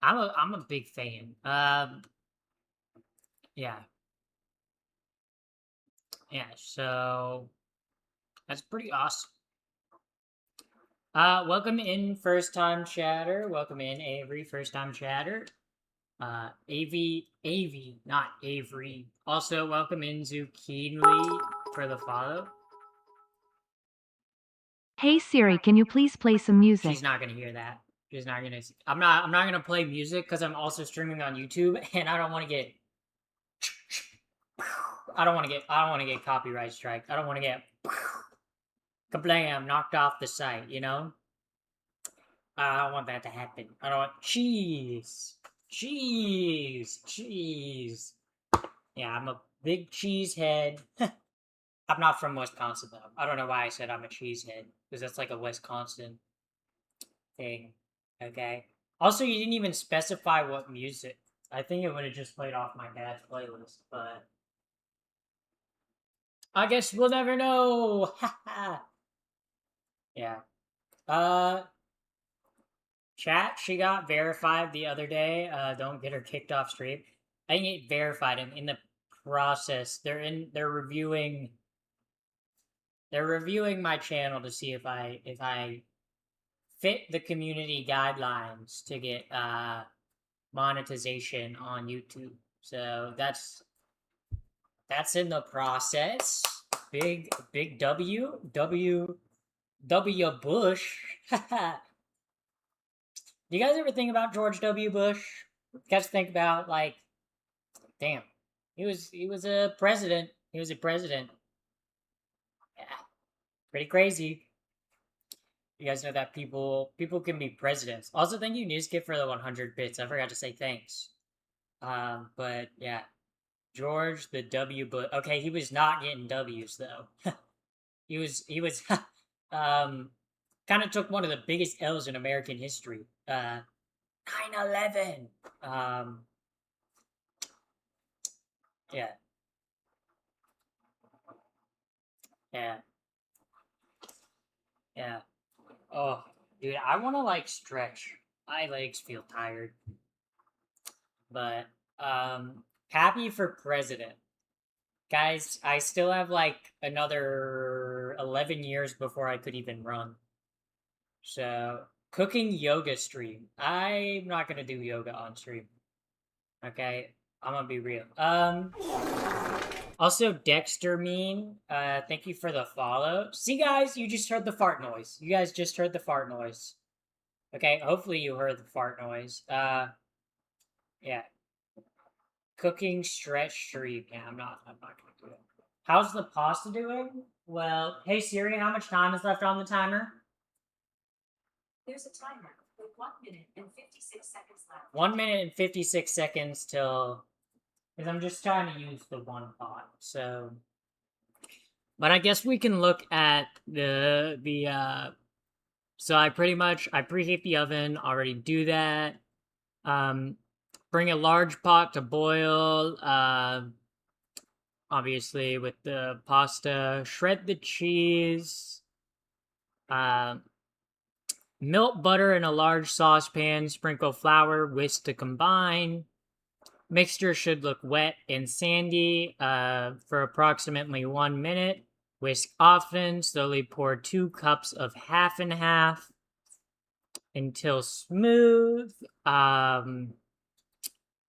a big fan. Yeah. Yeah, so that's pretty awesome. Welcome in first time chatter. Welcome in Avery, first time chatter. Avy, not Avery. Also, welcome in Zucchini for the follow. Hey Siri, can you please play some music? She's not gonna hear that. She's not gonna. I'm not gonna play music because I'm also streaming on YouTube, and I don't want to get. I don't want to get copyright strike. I don't want to get kablam knocked off the site. You know. I don't want that to happen. I don't want cheese. Yeah, I'm a big cheese head. I'm not from Wisconsin though. I don't know why I said I'm a cheesehead because that's like a Wisconsin thing. Okay. Also, you didn't even specify what music. I think it would have just played off my dad's playlist, but I guess we'll never know. Yeah. Chat. She got verified the other day. Don't get her kicked off stream. I can get verified in the process. They're reviewing. They're reviewing my channel to see if I fit the community guidelines to get monetization on YouTube. So that's in the process. Big W Bush. Do you guys ever think about George W. Bush? You guys think about like, damn, he was a president. He was a president. Yeah, pretty crazy. You guys know that people can be presidents. Also, thank you, Newskip, for the 100 bits. I forgot to say thanks. But yeah, George the W. Bush. Okay, he was not getting W's though. he was kind of took one of the biggest L's in American history. 9/11. Yeah, yeah, yeah. Oh, dude, I want to like stretch. My legs feel tired. But happy for president. Guys, I still have like another 11 years before I could even run. So, cooking yoga stream. I'm not going to do yoga on stream. Okay? I'm going to be real. Also, Dexter Mean, thank you for the follow. See, guys, you just heard the fart noise. You guys just heard the fart noise. Okay, hopefully you heard the fart noise. Yeah. Cooking stretch stream. Yeah, I'm not gonna do it. How's the pasta doing? Well, hey Siri, how much time is left on the timer? There's a timer with 1 minute and 56 seconds left. 1 minute and 56 seconds till, because I'm just trying to use the one pot. So, but I guess we can look at so I preheat the oven, already do that. Bring a large pot to boil, obviously with the pasta, shred the cheese, Melt butter in a large saucepan, sprinkle flour, whisk to combine. Mixture should look wet and sandy for approximately 1 minute. Whisk often, slowly pour 2 cups of half and half until smooth. While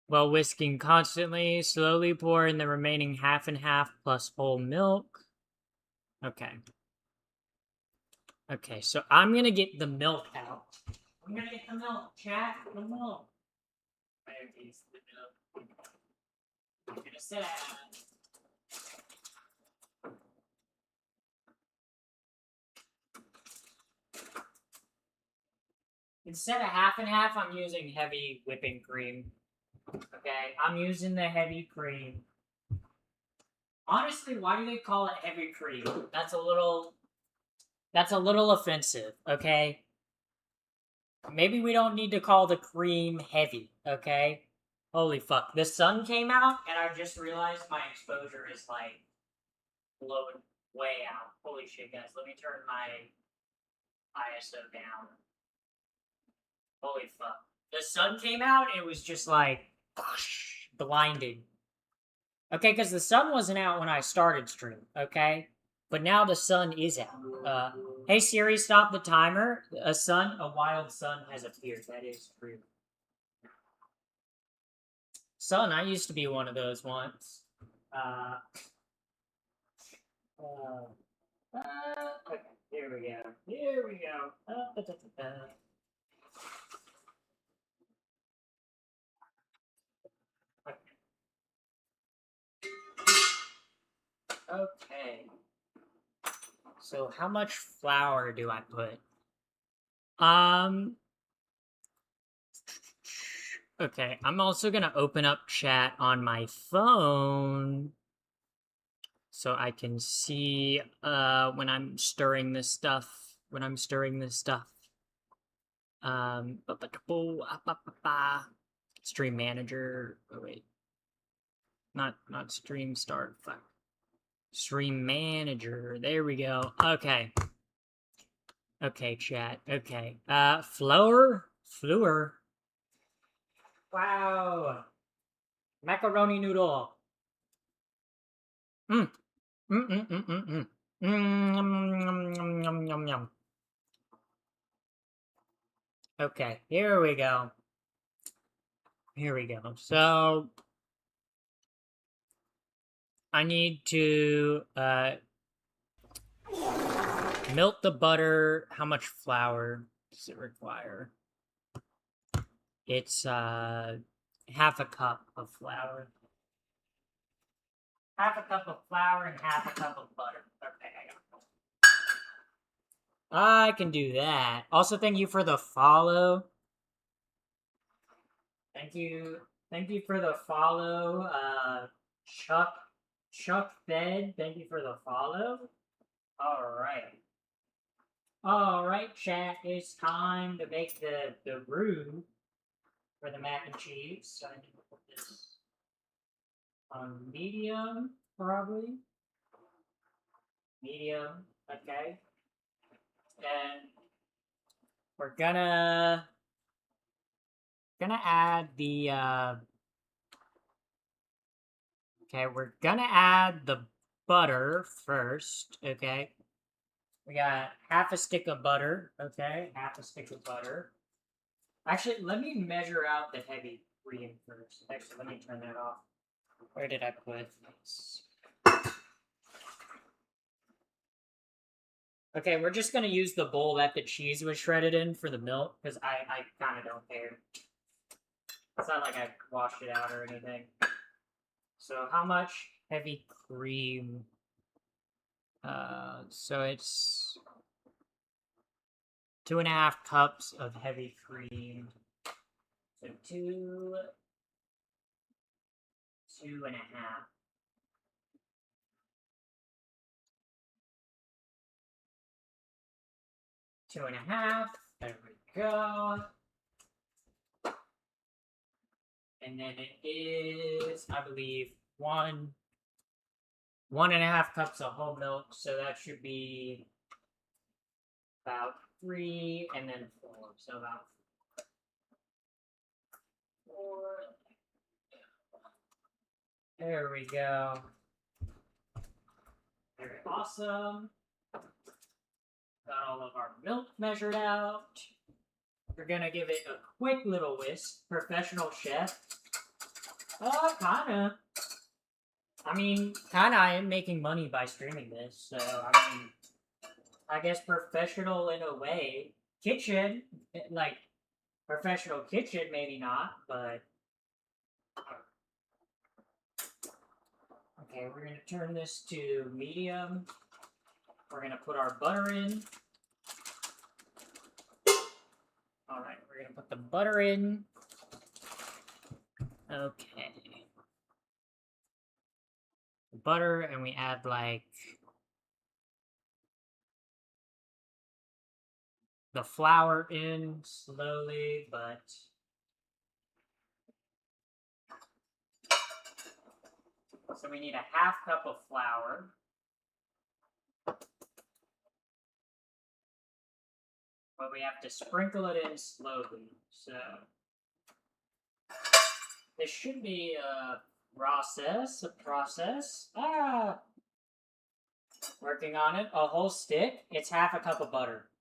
whisking constantly, slowly pour in the remaining half and half plus whole milk. Okay. Okay, so I'm gonna get the milk out. I'm gonna get the milk, chat. The milk. There's the milk. I'm gonna set it. Instead of half and half, I'm using heavy whipping cream. Okay, I'm using the heavy cream. Honestly, why do they call it heavy cream? That's a little offensive, okay? Maybe we don't need to call the cream heavy, okay? Holy fuck. The sun came out, and I just realized my exposure is, like, blown way out. Holy shit, guys. Let me turn my ISO down. Holy fuck. The sun came out, and it was just, like, blinding. Okay, because the sun wasn't out when I started stream, okay? But now the sun is out. Hey Siri, stop the timer. A wild sun has appeared. That is true. Sun, I used to be one of those once. Okay, here we go. Here we go. Okay. So how much flour do I put? Okay, I'm also gonna open up chat on my phone so I can see when I'm stirring this stuff. Stream manager. Oh wait. Not stream start. Fuck. Stream manager. There we go. Okay. Okay, chat. Okay. Flour. Wow. Macaroni noodle. Yum, yum, yum, yum. Okay, here we go. So I need to melt the butter. How much flour does it require? It's half a cup of flour. Half a cup of flour and half a cup of butter. Okay, I can do that. Also, thank you for the follow. Thank you for the follow, Chuck Fed. Thank you for the follow. All right, chat. It's time to make the roux for the mac and cheese. So I need to put this on medium, probably. Medium, okay. And we're gonna add the okay, we're gonna add the butter first, okay? We got half a stick of butter, okay? Half a stick of butter. Actually, let me measure out the heavy cream first. Actually, let me turn that off. Where did I put this? Okay, we're just gonna use the bowl that the cheese was shredded in for the milk, because I kind of don't care. It's not like I washed it out or anything. So how much heavy cream? So it's 2.5 cups of heavy cream. So 2.5. 2.5. There we go. And then it is, I believe, 1.5 cups of whole milk. So that should be about 3 and then 4. So about 4. There we go. Very awesome. Got all of our milk measured out. We're gonna give it a quick little whisk. Professional chef. Kinda. I mean, kinda, I am making money by streaming this, so, I mean, I guess professional in a way. Kitchen, like, professional kitchen, maybe not, but... Okay, we're gonna turn this to medium. We're gonna put our butter in. Alright, we're gonna put the butter in. Okay. Butter, and we add, like, the flour in slowly, but... So we need a half cup of flour. But we have to sprinkle it in slowly, so... This should be a process. Working on it. A whole stick. It's half a cup of butter.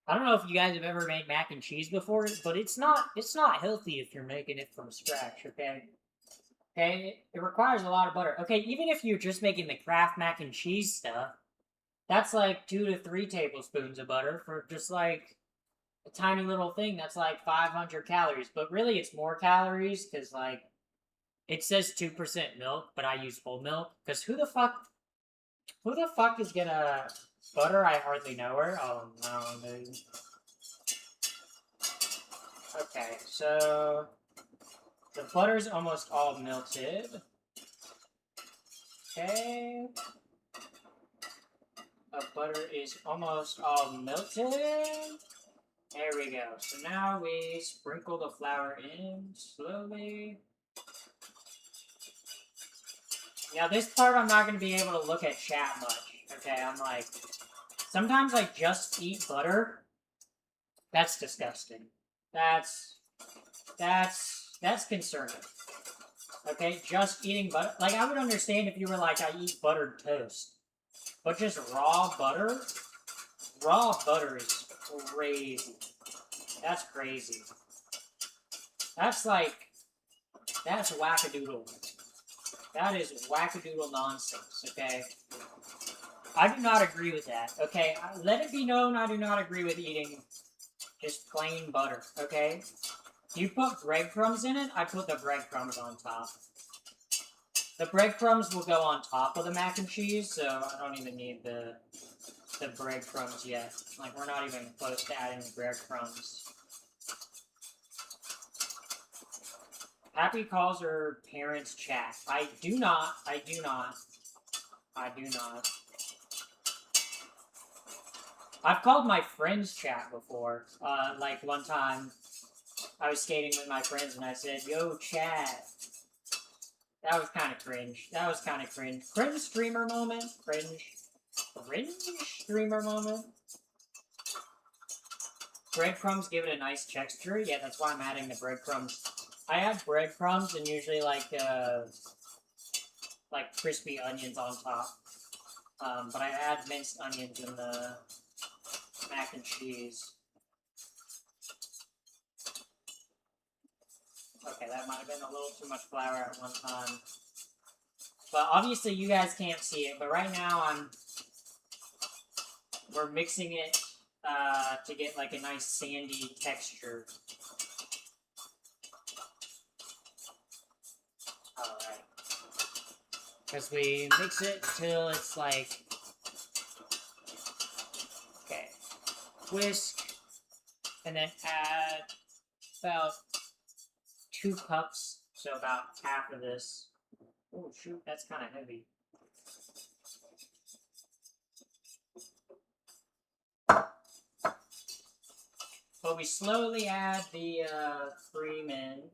I don't know if you guys have ever made mac and cheese before, but it's not healthy if you're making it from scratch, okay? Okay, it requires a lot of butter. Okay, even if you're just making the Kraft mac and cheese stuff, that's like 2 to 3 tablespoons of butter for just like a tiny little thing. That's like 500 calories, but really it's more calories because like it says 2% milk, but I use whole milk because who the fuck is gonna butter? I hardly know her. Oh no, dude. Okay, so the butter's almost all melted. Okay. The butter is almost all melted. There we go. So now we sprinkle the flour in slowly. Now this part I'm not going to be able to look at chat much. Okay, I'm like... Sometimes I just eat butter. That's disgusting. That's concerning. Okay, just eating butter. Like, I would understand if you were like, I eat buttered toast. But just raw butter? Raw butter is crazy. That's crazy. That's like... That's wackadoodle. That is wackadoodle nonsense, okay? I do not agree with that, okay? Let it be known I do not agree with eating just plain butter, okay? You put breadcrumbs in it, I put the breadcrumbs on top. The breadcrumbs will go on top of the mac and cheese, so I don't even need the breadcrumbs yet. Like, we're not even close to adding the breadcrumbs. Happy calls her parents chat. I do not. I've called my friends chat before. Like one time, I was skating with my friends and I said, "Yo, chat." That was kind of cringe. Cringe streamer moment. Cringe streamer moment. Breadcrumbs give it a nice texture. Yeah, that's why I'm adding the breadcrumbs. I add breadcrumbs and usually like crispy onions on top. But I add minced onions in the mac and cheese. Okay, that might have been a little too much flour at one time. But obviously you guys can't see it, but right now we're mixing it to get like a nice sandy texture. Alright. Because we mix it till it's like... Okay. Whisk. And then add about 2 cups. So about half of this. Oh shoot, that's kind of heavy. But we slowly add the cream in.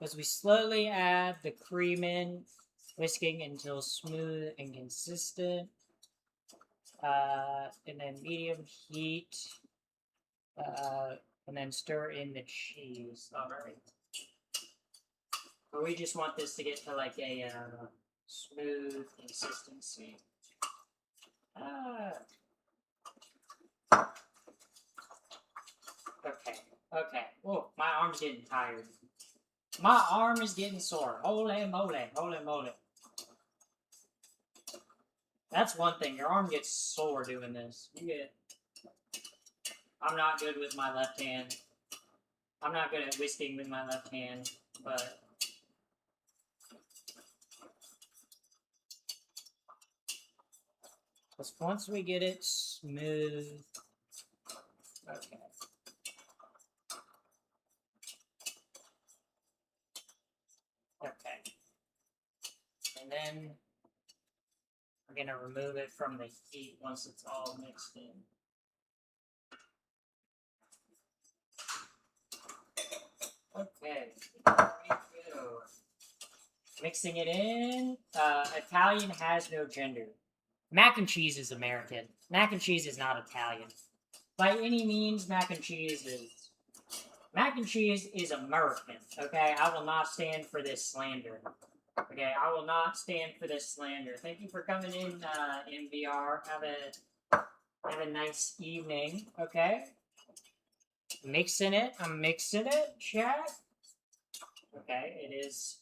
As we slowly add the cream in, whisking until smooth and consistent. And then medium heat. And then stir in the cheese. Alright. But we just want this to get to like a smooth consistency. Okay. Whoa, my arm's getting tired. My arm is getting sore. Holy moly. That's one thing. Your arm gets sore doing this. I'm not good with my left hand. I'm not good at whisking with my left hand, but... Because once we get it smooth... Okay. Okay. And then we're going to remove it from the heat once it's all mixed in. Okay, there we go. Mixing it in. Italian has no gender. Mac and cheese is American. Mac and cheese is not Italian. By any means, mac and cheese is American, okay? I will not stand for this slander. Okay, I will not stand for this slander. Thank you for coming in, MVR. Have a nice evening, okay? I'm mixing it, chat. Okay, it is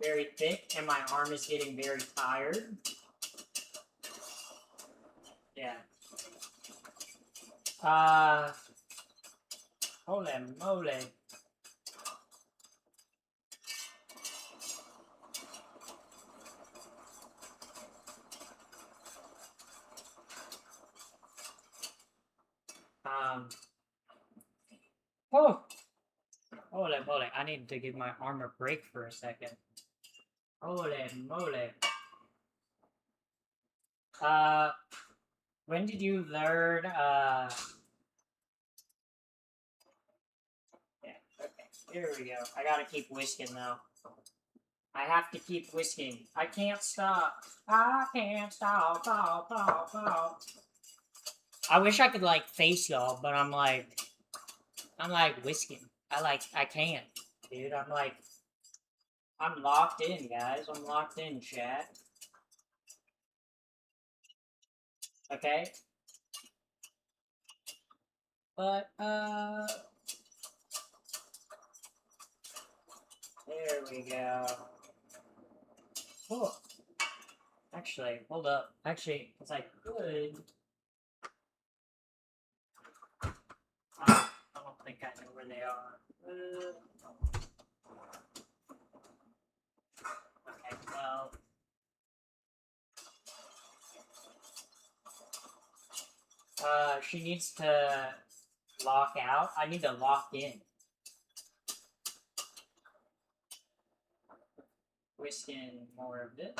very thick, and my arm is getting very tired. Yeah. Holy moly. Oh! Holy moly, I need to give my arm a break for a second. Holy moly. When did you learn, yeah, okay, here we go. I gotta keep whisking, though. I have to keep whisking. I can't stop. I can't stop. I wish I could, like, face y'all, but I'm like whisking. I can't, dude. I'm locked in, guys. I'm locked in, chat. Okay? But, there we go. Oh. Actually, hold up. Actually, because I could... I don't think I know where they are. Okay, well... she needs to lock out. I need to lock in. Whisk in more of this.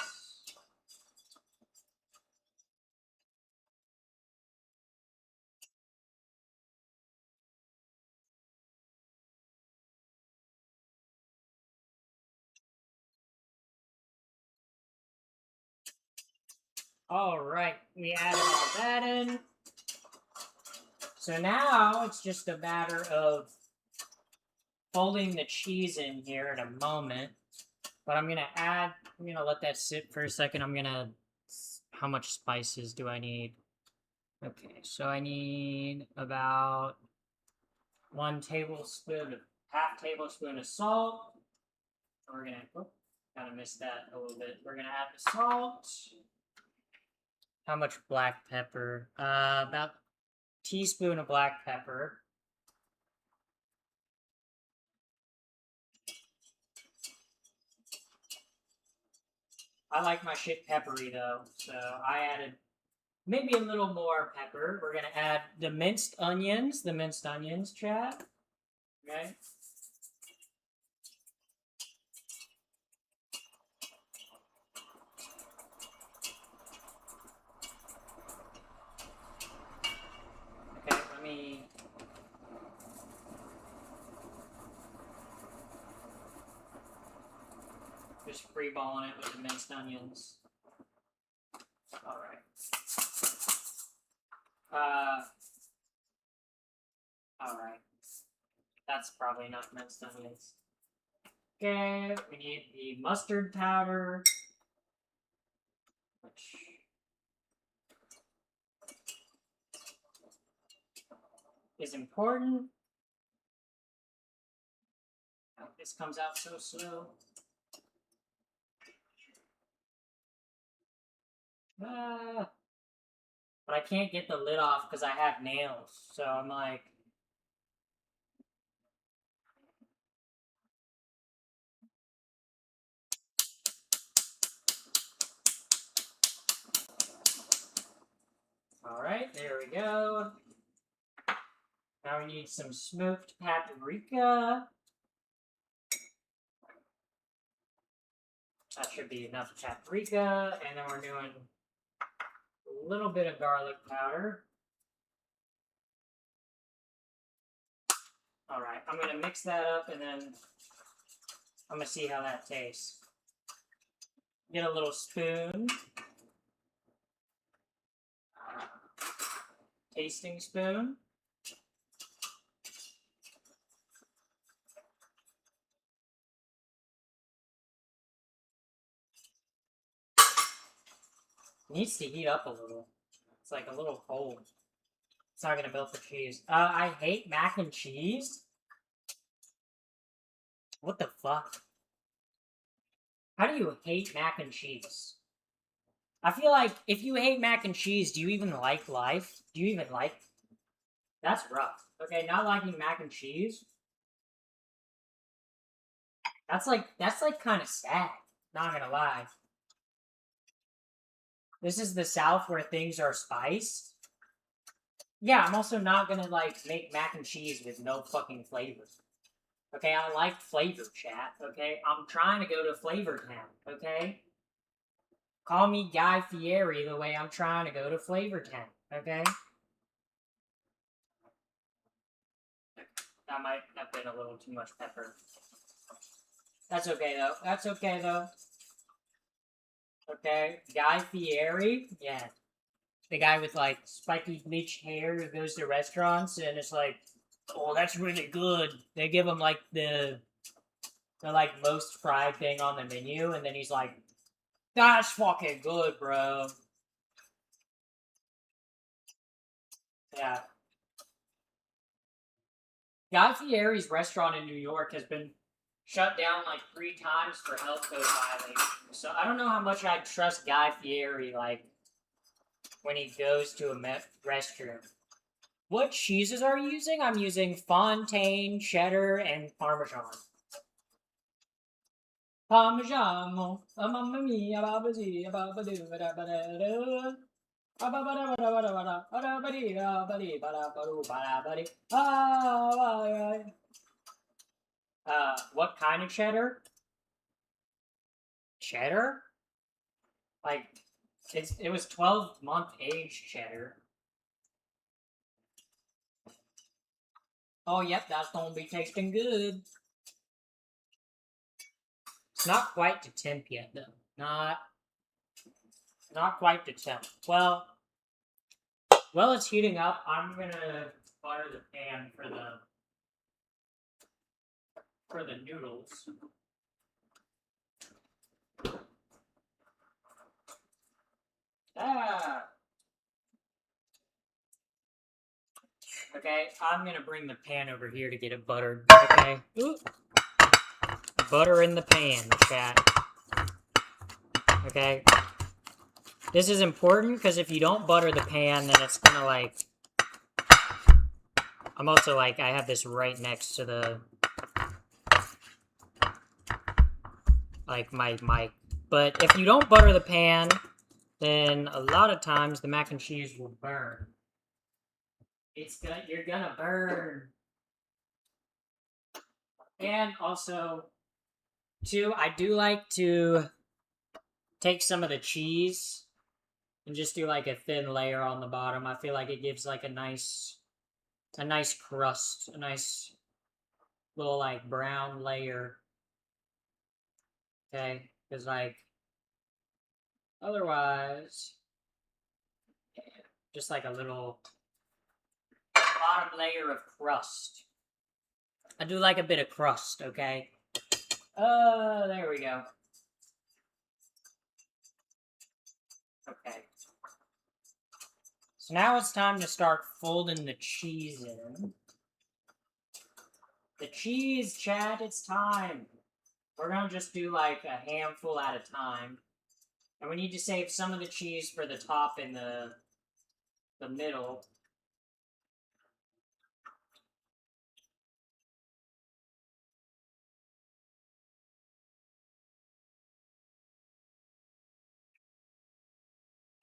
Alright, we added all that in. So now it's just a matter of folding the cheese in here in a moment. But I'm gonna let that sit for a second. How much spices do I need? Okay, so I need about half tablespoon of salt. We're gonna, kind of missed that a little bit. We're gonna add the salt. How much black pepper? About a teaspoon of black pepper. I like my shit peppery though, so I added maybe a little more pepper. We're gonna add the minced onions, chat. Okay. Okay, let me... Just freeballing it with the minced onions. Alright. Alright. That's probably enough minced onions. Okay, we need the mustard powder. Which is important. Oh, this comes out so slow. But I can't get the lid off because I have nails. So I'm like... Alright, there we go. Now we need some smoked paprika. That should be enough paprika. And then we're doing a little bit of garlic powder. Alright, I'm going to mix that up and then I'm going to see how that tastes. Get a little spoon. Tasting spoon. Needs to heat up a little. It's like a little cold. It's not gonna melt the cheese. I hate mac and cheese. What the fuck? How do you hate mac and cheese? I feel like if you hate mac and cheese, do you even like life? Do you even like... That's rough. Okay, not liking mac and cheese. That's like kind of sad. Not gonna lie. This is the South where things are spiced. Yeah, I'm also not gonna, like, make mac and cheese with no fucking flavor. Okay, I like flavor, chat, okay? I'm trying to go to Flavor Town, okay? Call me Guy Fieri the way I'm trying to go to Flavor Town, okay? That might have been a little too much pepper. That's okay, though. That's okay, though. Okay, Guy Fieri? Yeah. The guy with, like, spiky bleached hair who goes to restaurants and it's like, oh, that's really good. They give him, like, the like, most fried thing on the menu, and then he's like, that's fucking good, bro. Yeah. Guy Fieri's restaurant in New York has been shut down, like, 3 times for health code violations. So I don't know how much I trust Guy Fieri, like, when he goes to a restroom. What cheeses are you using? I'm using Fontaine, cheddar, and Parmesan. Parmigiano, mamma mia, babasi, babadu, badabada. What kind of cheddar? Cheddar? Like, it was 12-month aged cheddar. Oh, yep, that's gonna be tasting good. It's not quite to temp yet, though. Not quite to temp. Well, it's heating up. I'm gonna butter the pan for the noodles. Okay, I'm gonna bring the pan over here to get it buttered. Okay. Ooh. Butter in the pan, chat. Okay. This is important because if you don't butter the pan, then it's gonna like... I'm also like, I have this right next to the... like, my mic. But if you don't butter the pan, then a lot of times the mac and cheese will burn. You're gonna burn. And also, too, I do like to take some of the cheese and just do like a thin layer on the bottom. I feel like it gives like a nice crust, a nice little like brown layer. Okay. Because, like, otherwise, just like a little bottom layer of crust. I do like a bit of crust, okay? There we go. Okay. So now it's time to start folding the cheese in. The cheese, chat, it's time. We're gonna just do like a handful at a time. And we need to save some of the cheese for the top and the middle.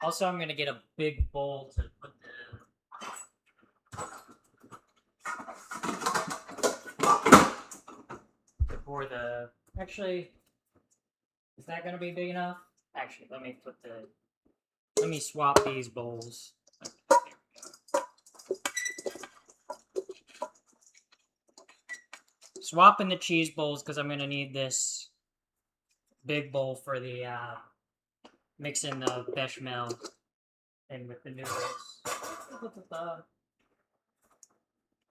Also, I'm gonna get a big bowl to put for the. Actually, is that gonna be big enough? Actually, let me swap these bowls. Okay, swapping the cheese bowls because I'm gonna need this big bowl for the mixing the bechamel in with the noodles.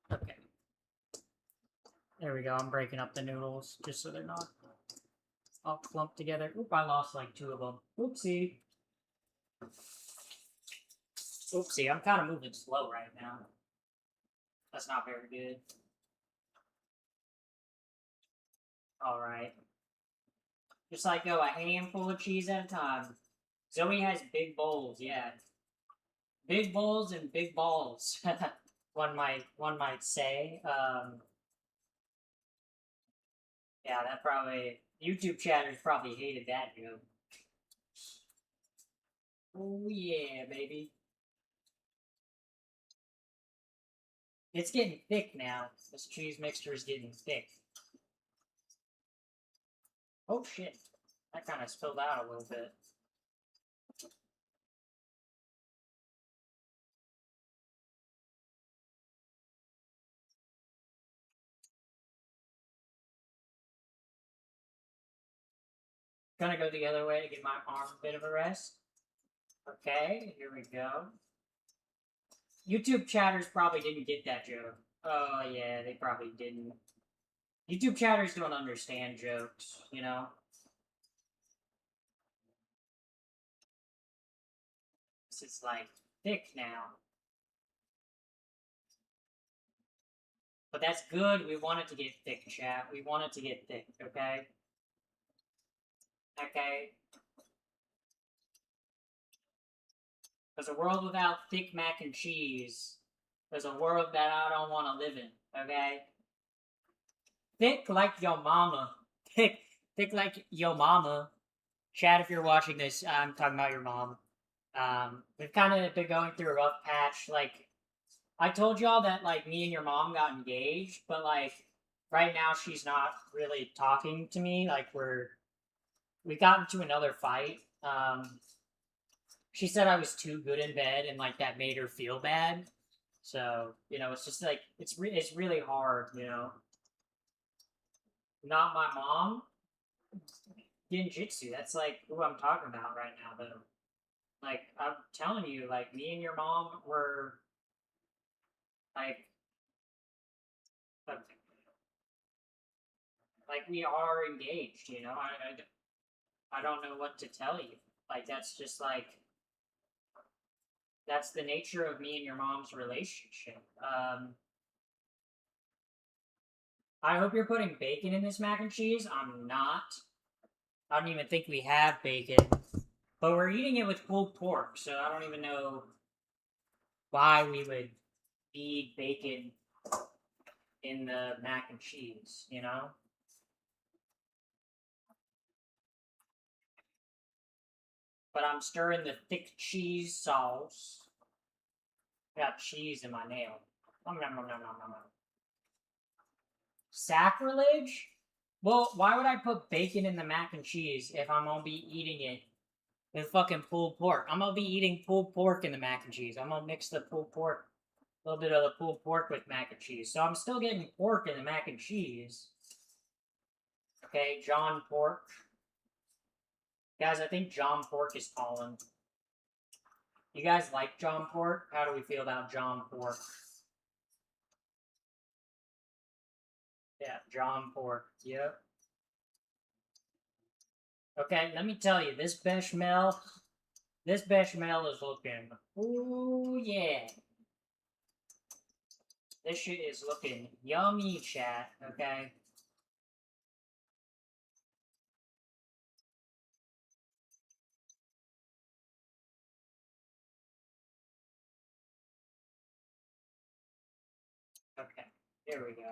Okay. There we go. I'm breaking up the noodles just so they're not all clumped together. Oop, I lost like 2 of them. Oopsie. Oopsie, I'm kind of moving slow right now. That's not very good. Alright. Just like go a handful of cheese at a time. Zoe has big bowls, yeah. Big bowls and big balls. one might say. Yeah, that probably YouTube chatters probably hated that joke. Oh yeah, baby. It's getting thick now. This cheese mixture is getting thick. Oh shit. That kind of spilled out a little bit. Gonna go the other way to give my arm a bit of a rest. Okay, here we go. YouTube chatters probably didn't get that joke. Oh yeah, they probably didn't. YouTube chatters don't understand jokes, you know? This is like thick now. But that's good. We want it to get thick, chat. We want it to get thick, okay? Okay? Because a world without thick mac and cheese is a world that I don't want to live in, okay? Thick like your mama. Thick like your mama. Chad, if you're watching this, I'm talking about your mom. We've kind of been going through a rough patch. Like, I told y'all that, like, me and your mom got engaged, but, like, right now she's not really talking to me. Like, we got into another fight. She said I was too good in bed, and, like, that made her feel bad. So, you know, it's just, like, it's really hard, you know? Not my mom. Genjitsu, that's, like, who I'm talking about right now, though. Like, I'm telling you, like, me and your mom were, like, we are engaged, you know? I don't know what to tell you. Like, that's just, like, that's the nature of me and your mom's relationship. I hope you're putting bacon in this mac and cheese. I'm not. I don't even think we have bacon. But we're eating it with pulled pork, so I don't even know why we would need bacon in the mac and cheese, you know? But I'm stirring the thick cheese sauce. Got cheese in my nail. Nom, nom, nom, nom, nom, nom. Sacrilege? Well, why would I put bacon in the mac and cheese if I'm gonna be eating it with fucking pulled pork? I'm gonna be eating pulled pork in the mac and cheese. I'm gonna mix the pulled pork, a little bit of the pulled pork with mac and cheese. So I'm still getting pork in the mac and cheese. Okay, John Pork. Guys, I think John Pork is calling. You guys like John Pork? How do we feel about John Pork? Yeah, John Pork. Yep. Okay, let me tell you, this bechamel is looking. Ooh, yeah. This shit is looking yummy, chat. Okay. Okay, here we go.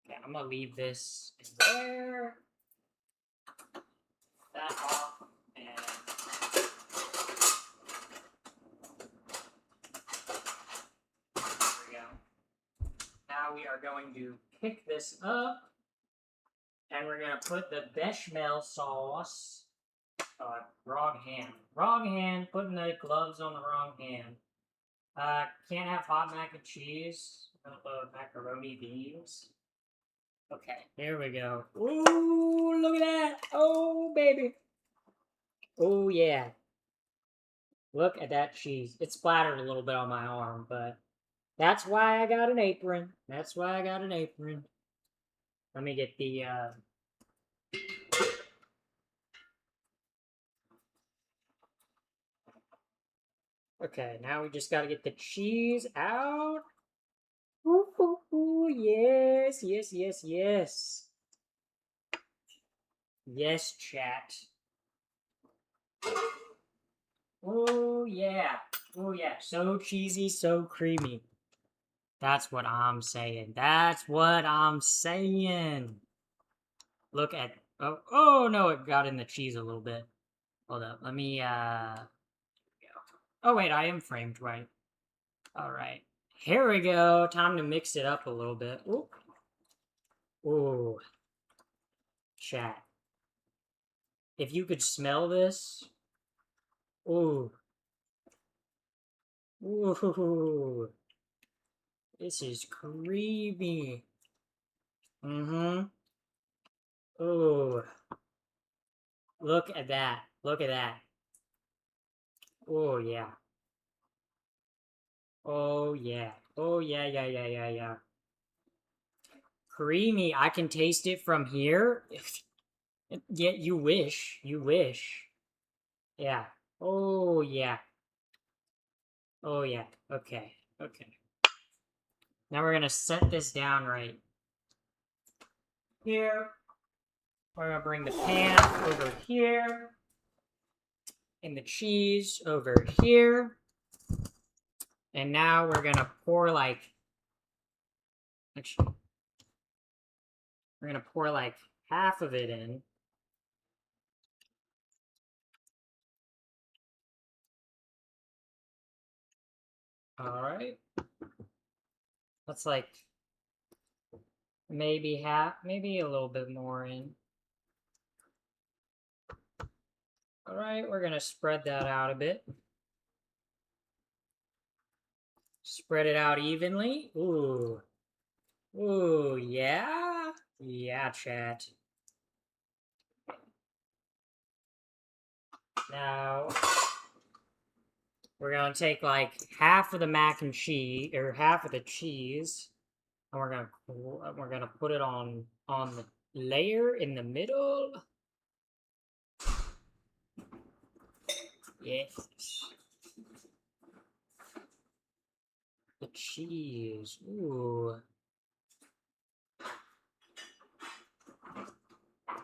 Okay, I'm gonna leave this in there. That off, and there we go. Now we are going to pick this up, and we're gonna put the bechamel sauce. Wrong hand. Wrong hand. Putting the gloves on the wrong hand. Can't have hot mac and cheese. Macaroni beans. Okay, here we go. Ooh, look at that. Oh, baby. Oh, yeah. Look at that cheese. It splattered a little bit on my arm, but that's why I got an apron. That's why I got an apron. Let me get the, Okay, now we just gotta get the cheese out. Ooh, ooh, ooh, yes, yes, yes, yes. Yes, chat. Oh, yeah. Oh, yeah. So cheesy, so creamy. That's what I'm saying. That's what I'm saying. Look at... Oh, no, it got in the cheese a little bit. Hold up. Let me, Oh, wait, I am framed right. Alright. Here we go. Time to mix it up a little bit. Ooh. Ooh. Chat. If you could smell this... Ooh. Ooh. This is creamy. Mm-hmm. Ooh. Look at that. Look at that. Oh, yeah. Oh, yeah. Oh, yeah, yeah, yeah, yeah, yeah. Creamy. I can taste it from here. Yeah, you wish. You wish. Yeah. Oh, yeah. Oh, yeah. Okay. Okay. Now we're gonna set this down right here. We're gonna bring the pan over here. And the cheese over here. And now we're gonna pour like... Actually, we're gonna pour like half of it in. Alright. That's like maybe half, maybe a little bit more in. Alright, we're gonna spread that out a bit. Spread it out evenly. Ooh. Ooh, yeah? Yeah, chat. Now, we're gonna take like half of the mac and cheese, or half of the cheese, and we're gonna put it on the layer in the middle. Yes. The cheese. Ooh.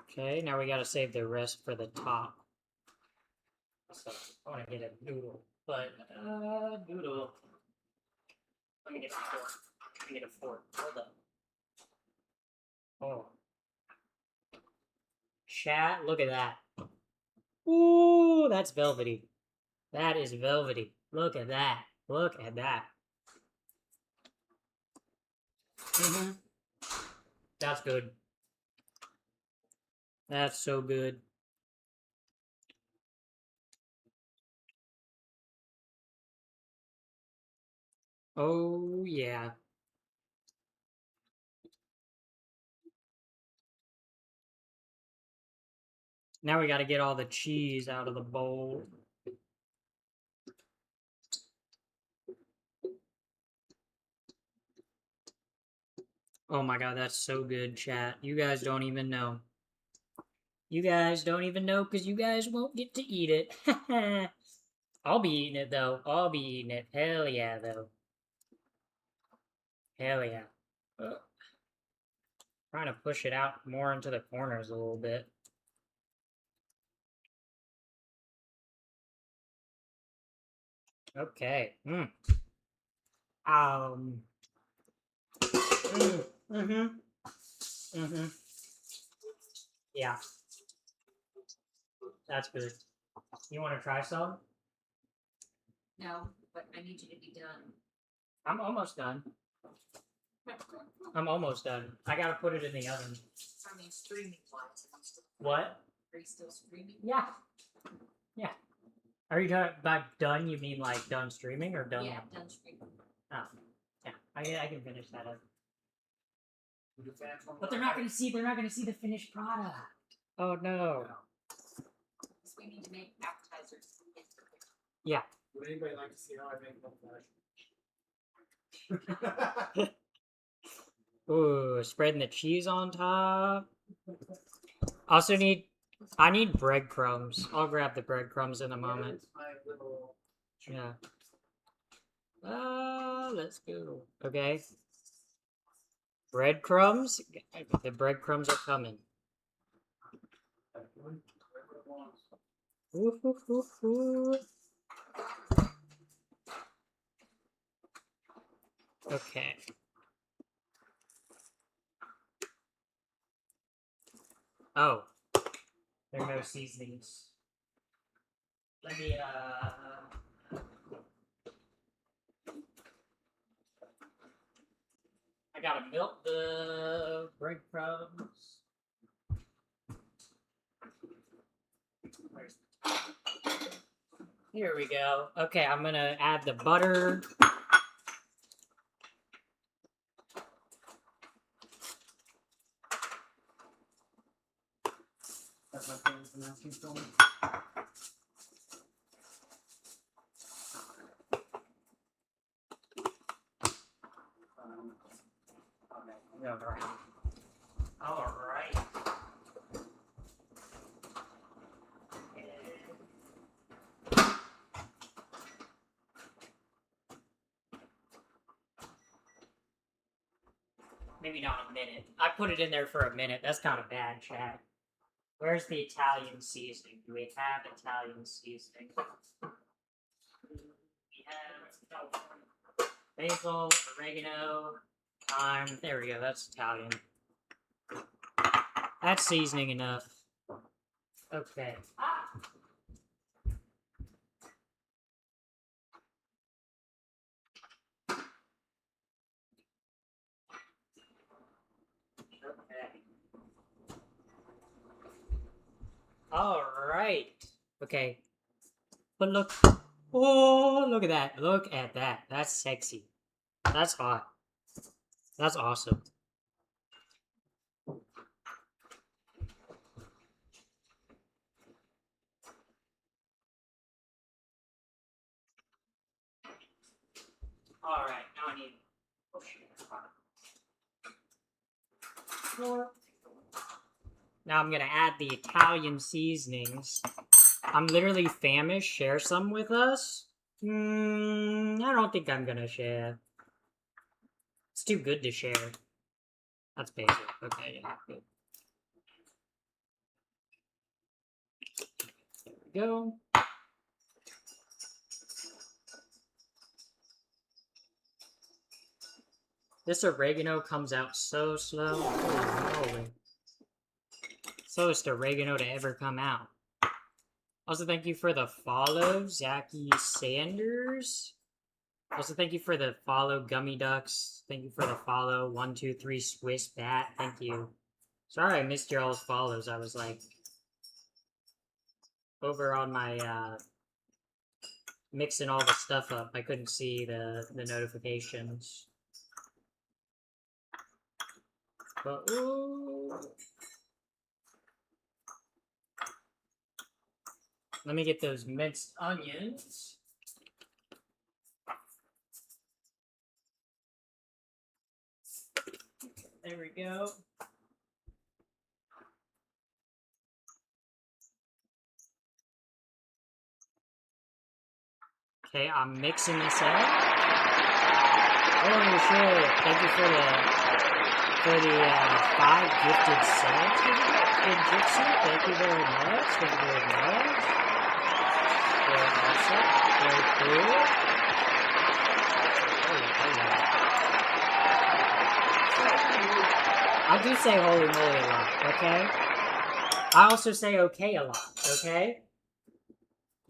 Okay, now we gotta save the rest for the top. So, I wanna get a noodle, but, noodle. Let me get a fork. Let me get a fork. Hold up. Oh. Chat, look at that. Ooh, that's velvety. That is velvety. Look at that. Look at that. Mm-hmm. That's good. That's so good. Oh, yeah. Now we gotta get all the cheese out of the bowl. Oh my god, that's so good, chat. You guys don't even know. You guys don't even know because you guys won't get to eat it. I'll be eating it though. I'll be eating it. Hell yeah, though. Hell yeah. Trying to push it out more into the corners a little bit. Okay. Yeah, that's good. You want to try some? No, but I need you to be done. I'm almost done. I'm almost done. I gotta put it in the oven. I mean, streaming wise. What? Are you still streaming? Yeah. Yeah. Are you talking about done? You mean like done streaming or done? Yeah, done streaming. Oh, yeah. I can finish that up. But they're not gonna see. They're not gonna see the finished product. Oh no. So we need to make appetizers. Yeah. Would anybody like to see how I make one? Ooh, spreading the cheese on top. Also I need breadcrumbs. I'll grab the breadcrumbs in a moment. Yeah. Let's go. Okay. Breadcrumbs. The breadcrumbs are coming. Woof, woof, woof, woof. Okay. Oh. There are no seasonings. Let me, I gotta milk the breadcrumbs. Here we go. Okay, I'm gonna add the butter. That's my favorite announcing film. All right. Maybe not a minute. I put it in there for a minute. That's kind of bad, chat. Where's the Italian seasoning? Do we have Italian seasoning? We have basil, oregano, thyme. There we go. That's Italian. That's seasoning enough. Okay. Okay. All right. Okay. But look. Oh, look at that. Look at that. That's sexy. That's hot. That's awesome. All right. Now I need. Oh shit. Now I'm gonna add the Italian seasonings. I'm literally famished. Share some with us? I don't think I'm gonna share. It's too good to share. That's basic. Okay, yeah, good. There we go. This oregano comes out so slow. Holy moly. Slowest oregano to ever come out. Also, thank you for the follow, Zachy Sanders. Also, thank you for the follow, Gummy Ducks. Thank you for the follow, 123 Swiss Bat. Thank you. Sorry I missed y'all's follows. I was like over on my mixing all the stuff up. I couldn't see the notifications. But ooh. Let me get those minced onions. There we go. Okay, I'm mixing this up. Holy shit! Thank you for the 5 gifted subs. Good Gypsy. Thank you very much. Thank you very much. Very awesome. Very cool. I do say holy moly a lot, okay? I also say okay a lot, okay?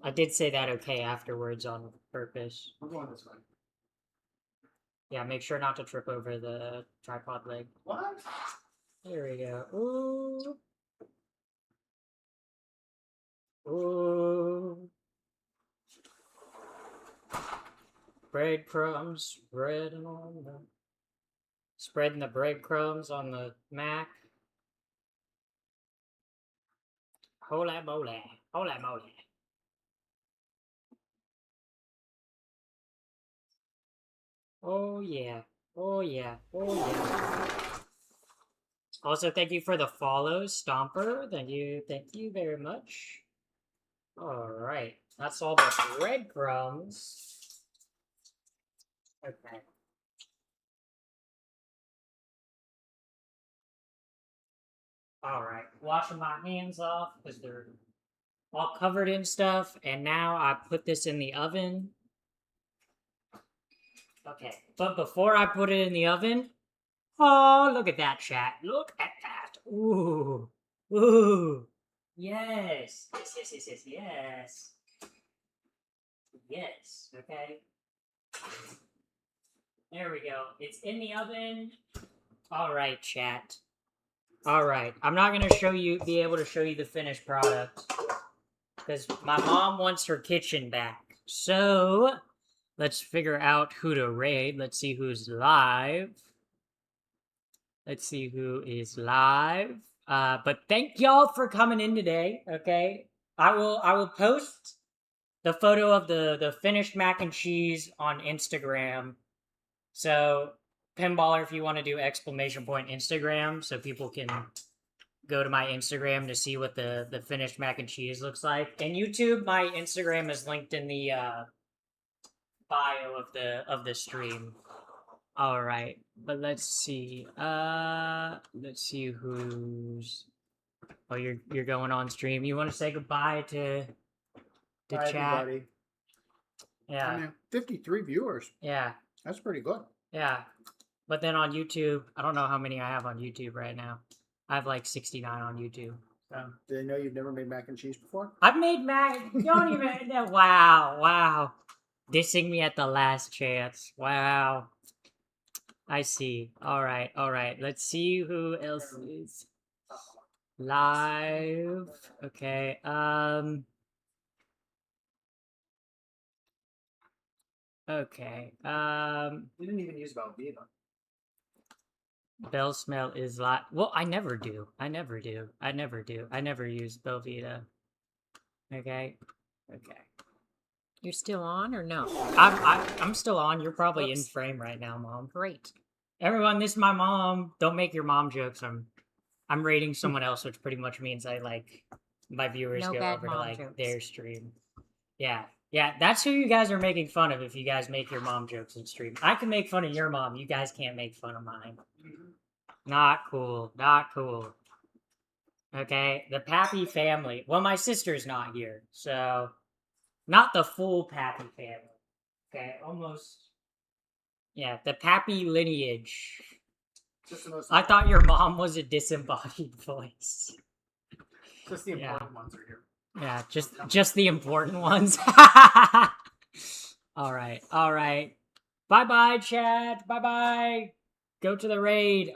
I did say that okay afterwards on purpose. I'm going this way. Yeah, make sure not to trip over the tripod leg. What? There we go. Ooh. Ooh. Breadcrumbs spreading on the... Spreading the breadcrumbs on the Mac. Holy moly. Holy moly. Oh yeah. Oh yeah. Oh yeah. Also, thank you for the follows, Stomper. Thank you very much. Alright. That's all the breadcrumbs. Okay. Alright. Washing my hands off because they're all covered in stuff. And now I put this in the oven. Okay. But before I put it in the oven, oh, look at that, chat. Look at that. Ooh. Ooh. Yes. Yes, yes, yes, yes, yes. Yes. Okay. There we go. It's in the oven. Alright, chat. Alright. I'm not gonna be able to show you the finished product. Because my mom wants her kitchen back. So, let's figure out who to raid. Let's see who's live. Let's see who is live. But thank y'all for coming in today, okay? I will post the photo of the finished mac and cheese on Instagram. So, Pinballer, if you want to do exclamation point Instagram, so people can go to my Instagram to see what the finished mac and cheese looks like. And YouTube, my Instagram is linked in the bio of the stream. All right, but let's see. Let's see who's. Oh, you're going on stream. You want to say goodbye to Hi, chat? everybody. Yeah. I mean, 53 viewers. Yeah. That's pretty good. Yeah. But then on YouTube, I don't know how many I have on YouTube right now. I have like 69 on YouTube. So. Do they know you've never made mac and cheese before? I've made mac. You don't even. Wow. Wow. Dissing me at the last chance. Wow. I see. All right. All right. Let's see who else is live. Okay. Okay. You didn't even use Velveeta. Bell smell is live. Well, I never do. I never do. I never do. I never use Velveeta. Okay. Okay. You're still on or no? I'm still on. You're probably in frame right now, Mom. Great. Everyone, this is my mom. Don't make your mom jokes. I'm rating someone else, which pretty much means I like my viewers No go bad over to mom like jokes. their stream. Yeah. Yeah, that's who you guys are making fun of if you guys make your mom jokes in stream. I can make fun of your mom. You guys can't make fun of mine. Not cool. Not cool. Okay, the Pappy family. Well, my sister's not here, so not the full Pappy family. Okay, almost. Yeah, the Pappy lineage. Just the most. I thought your mom was a disembodied voice. Just the Yeah. important ones are here. Yeah, just the important ones. All right, all right. Bye bye, chat. Bye bye. Go to the raid.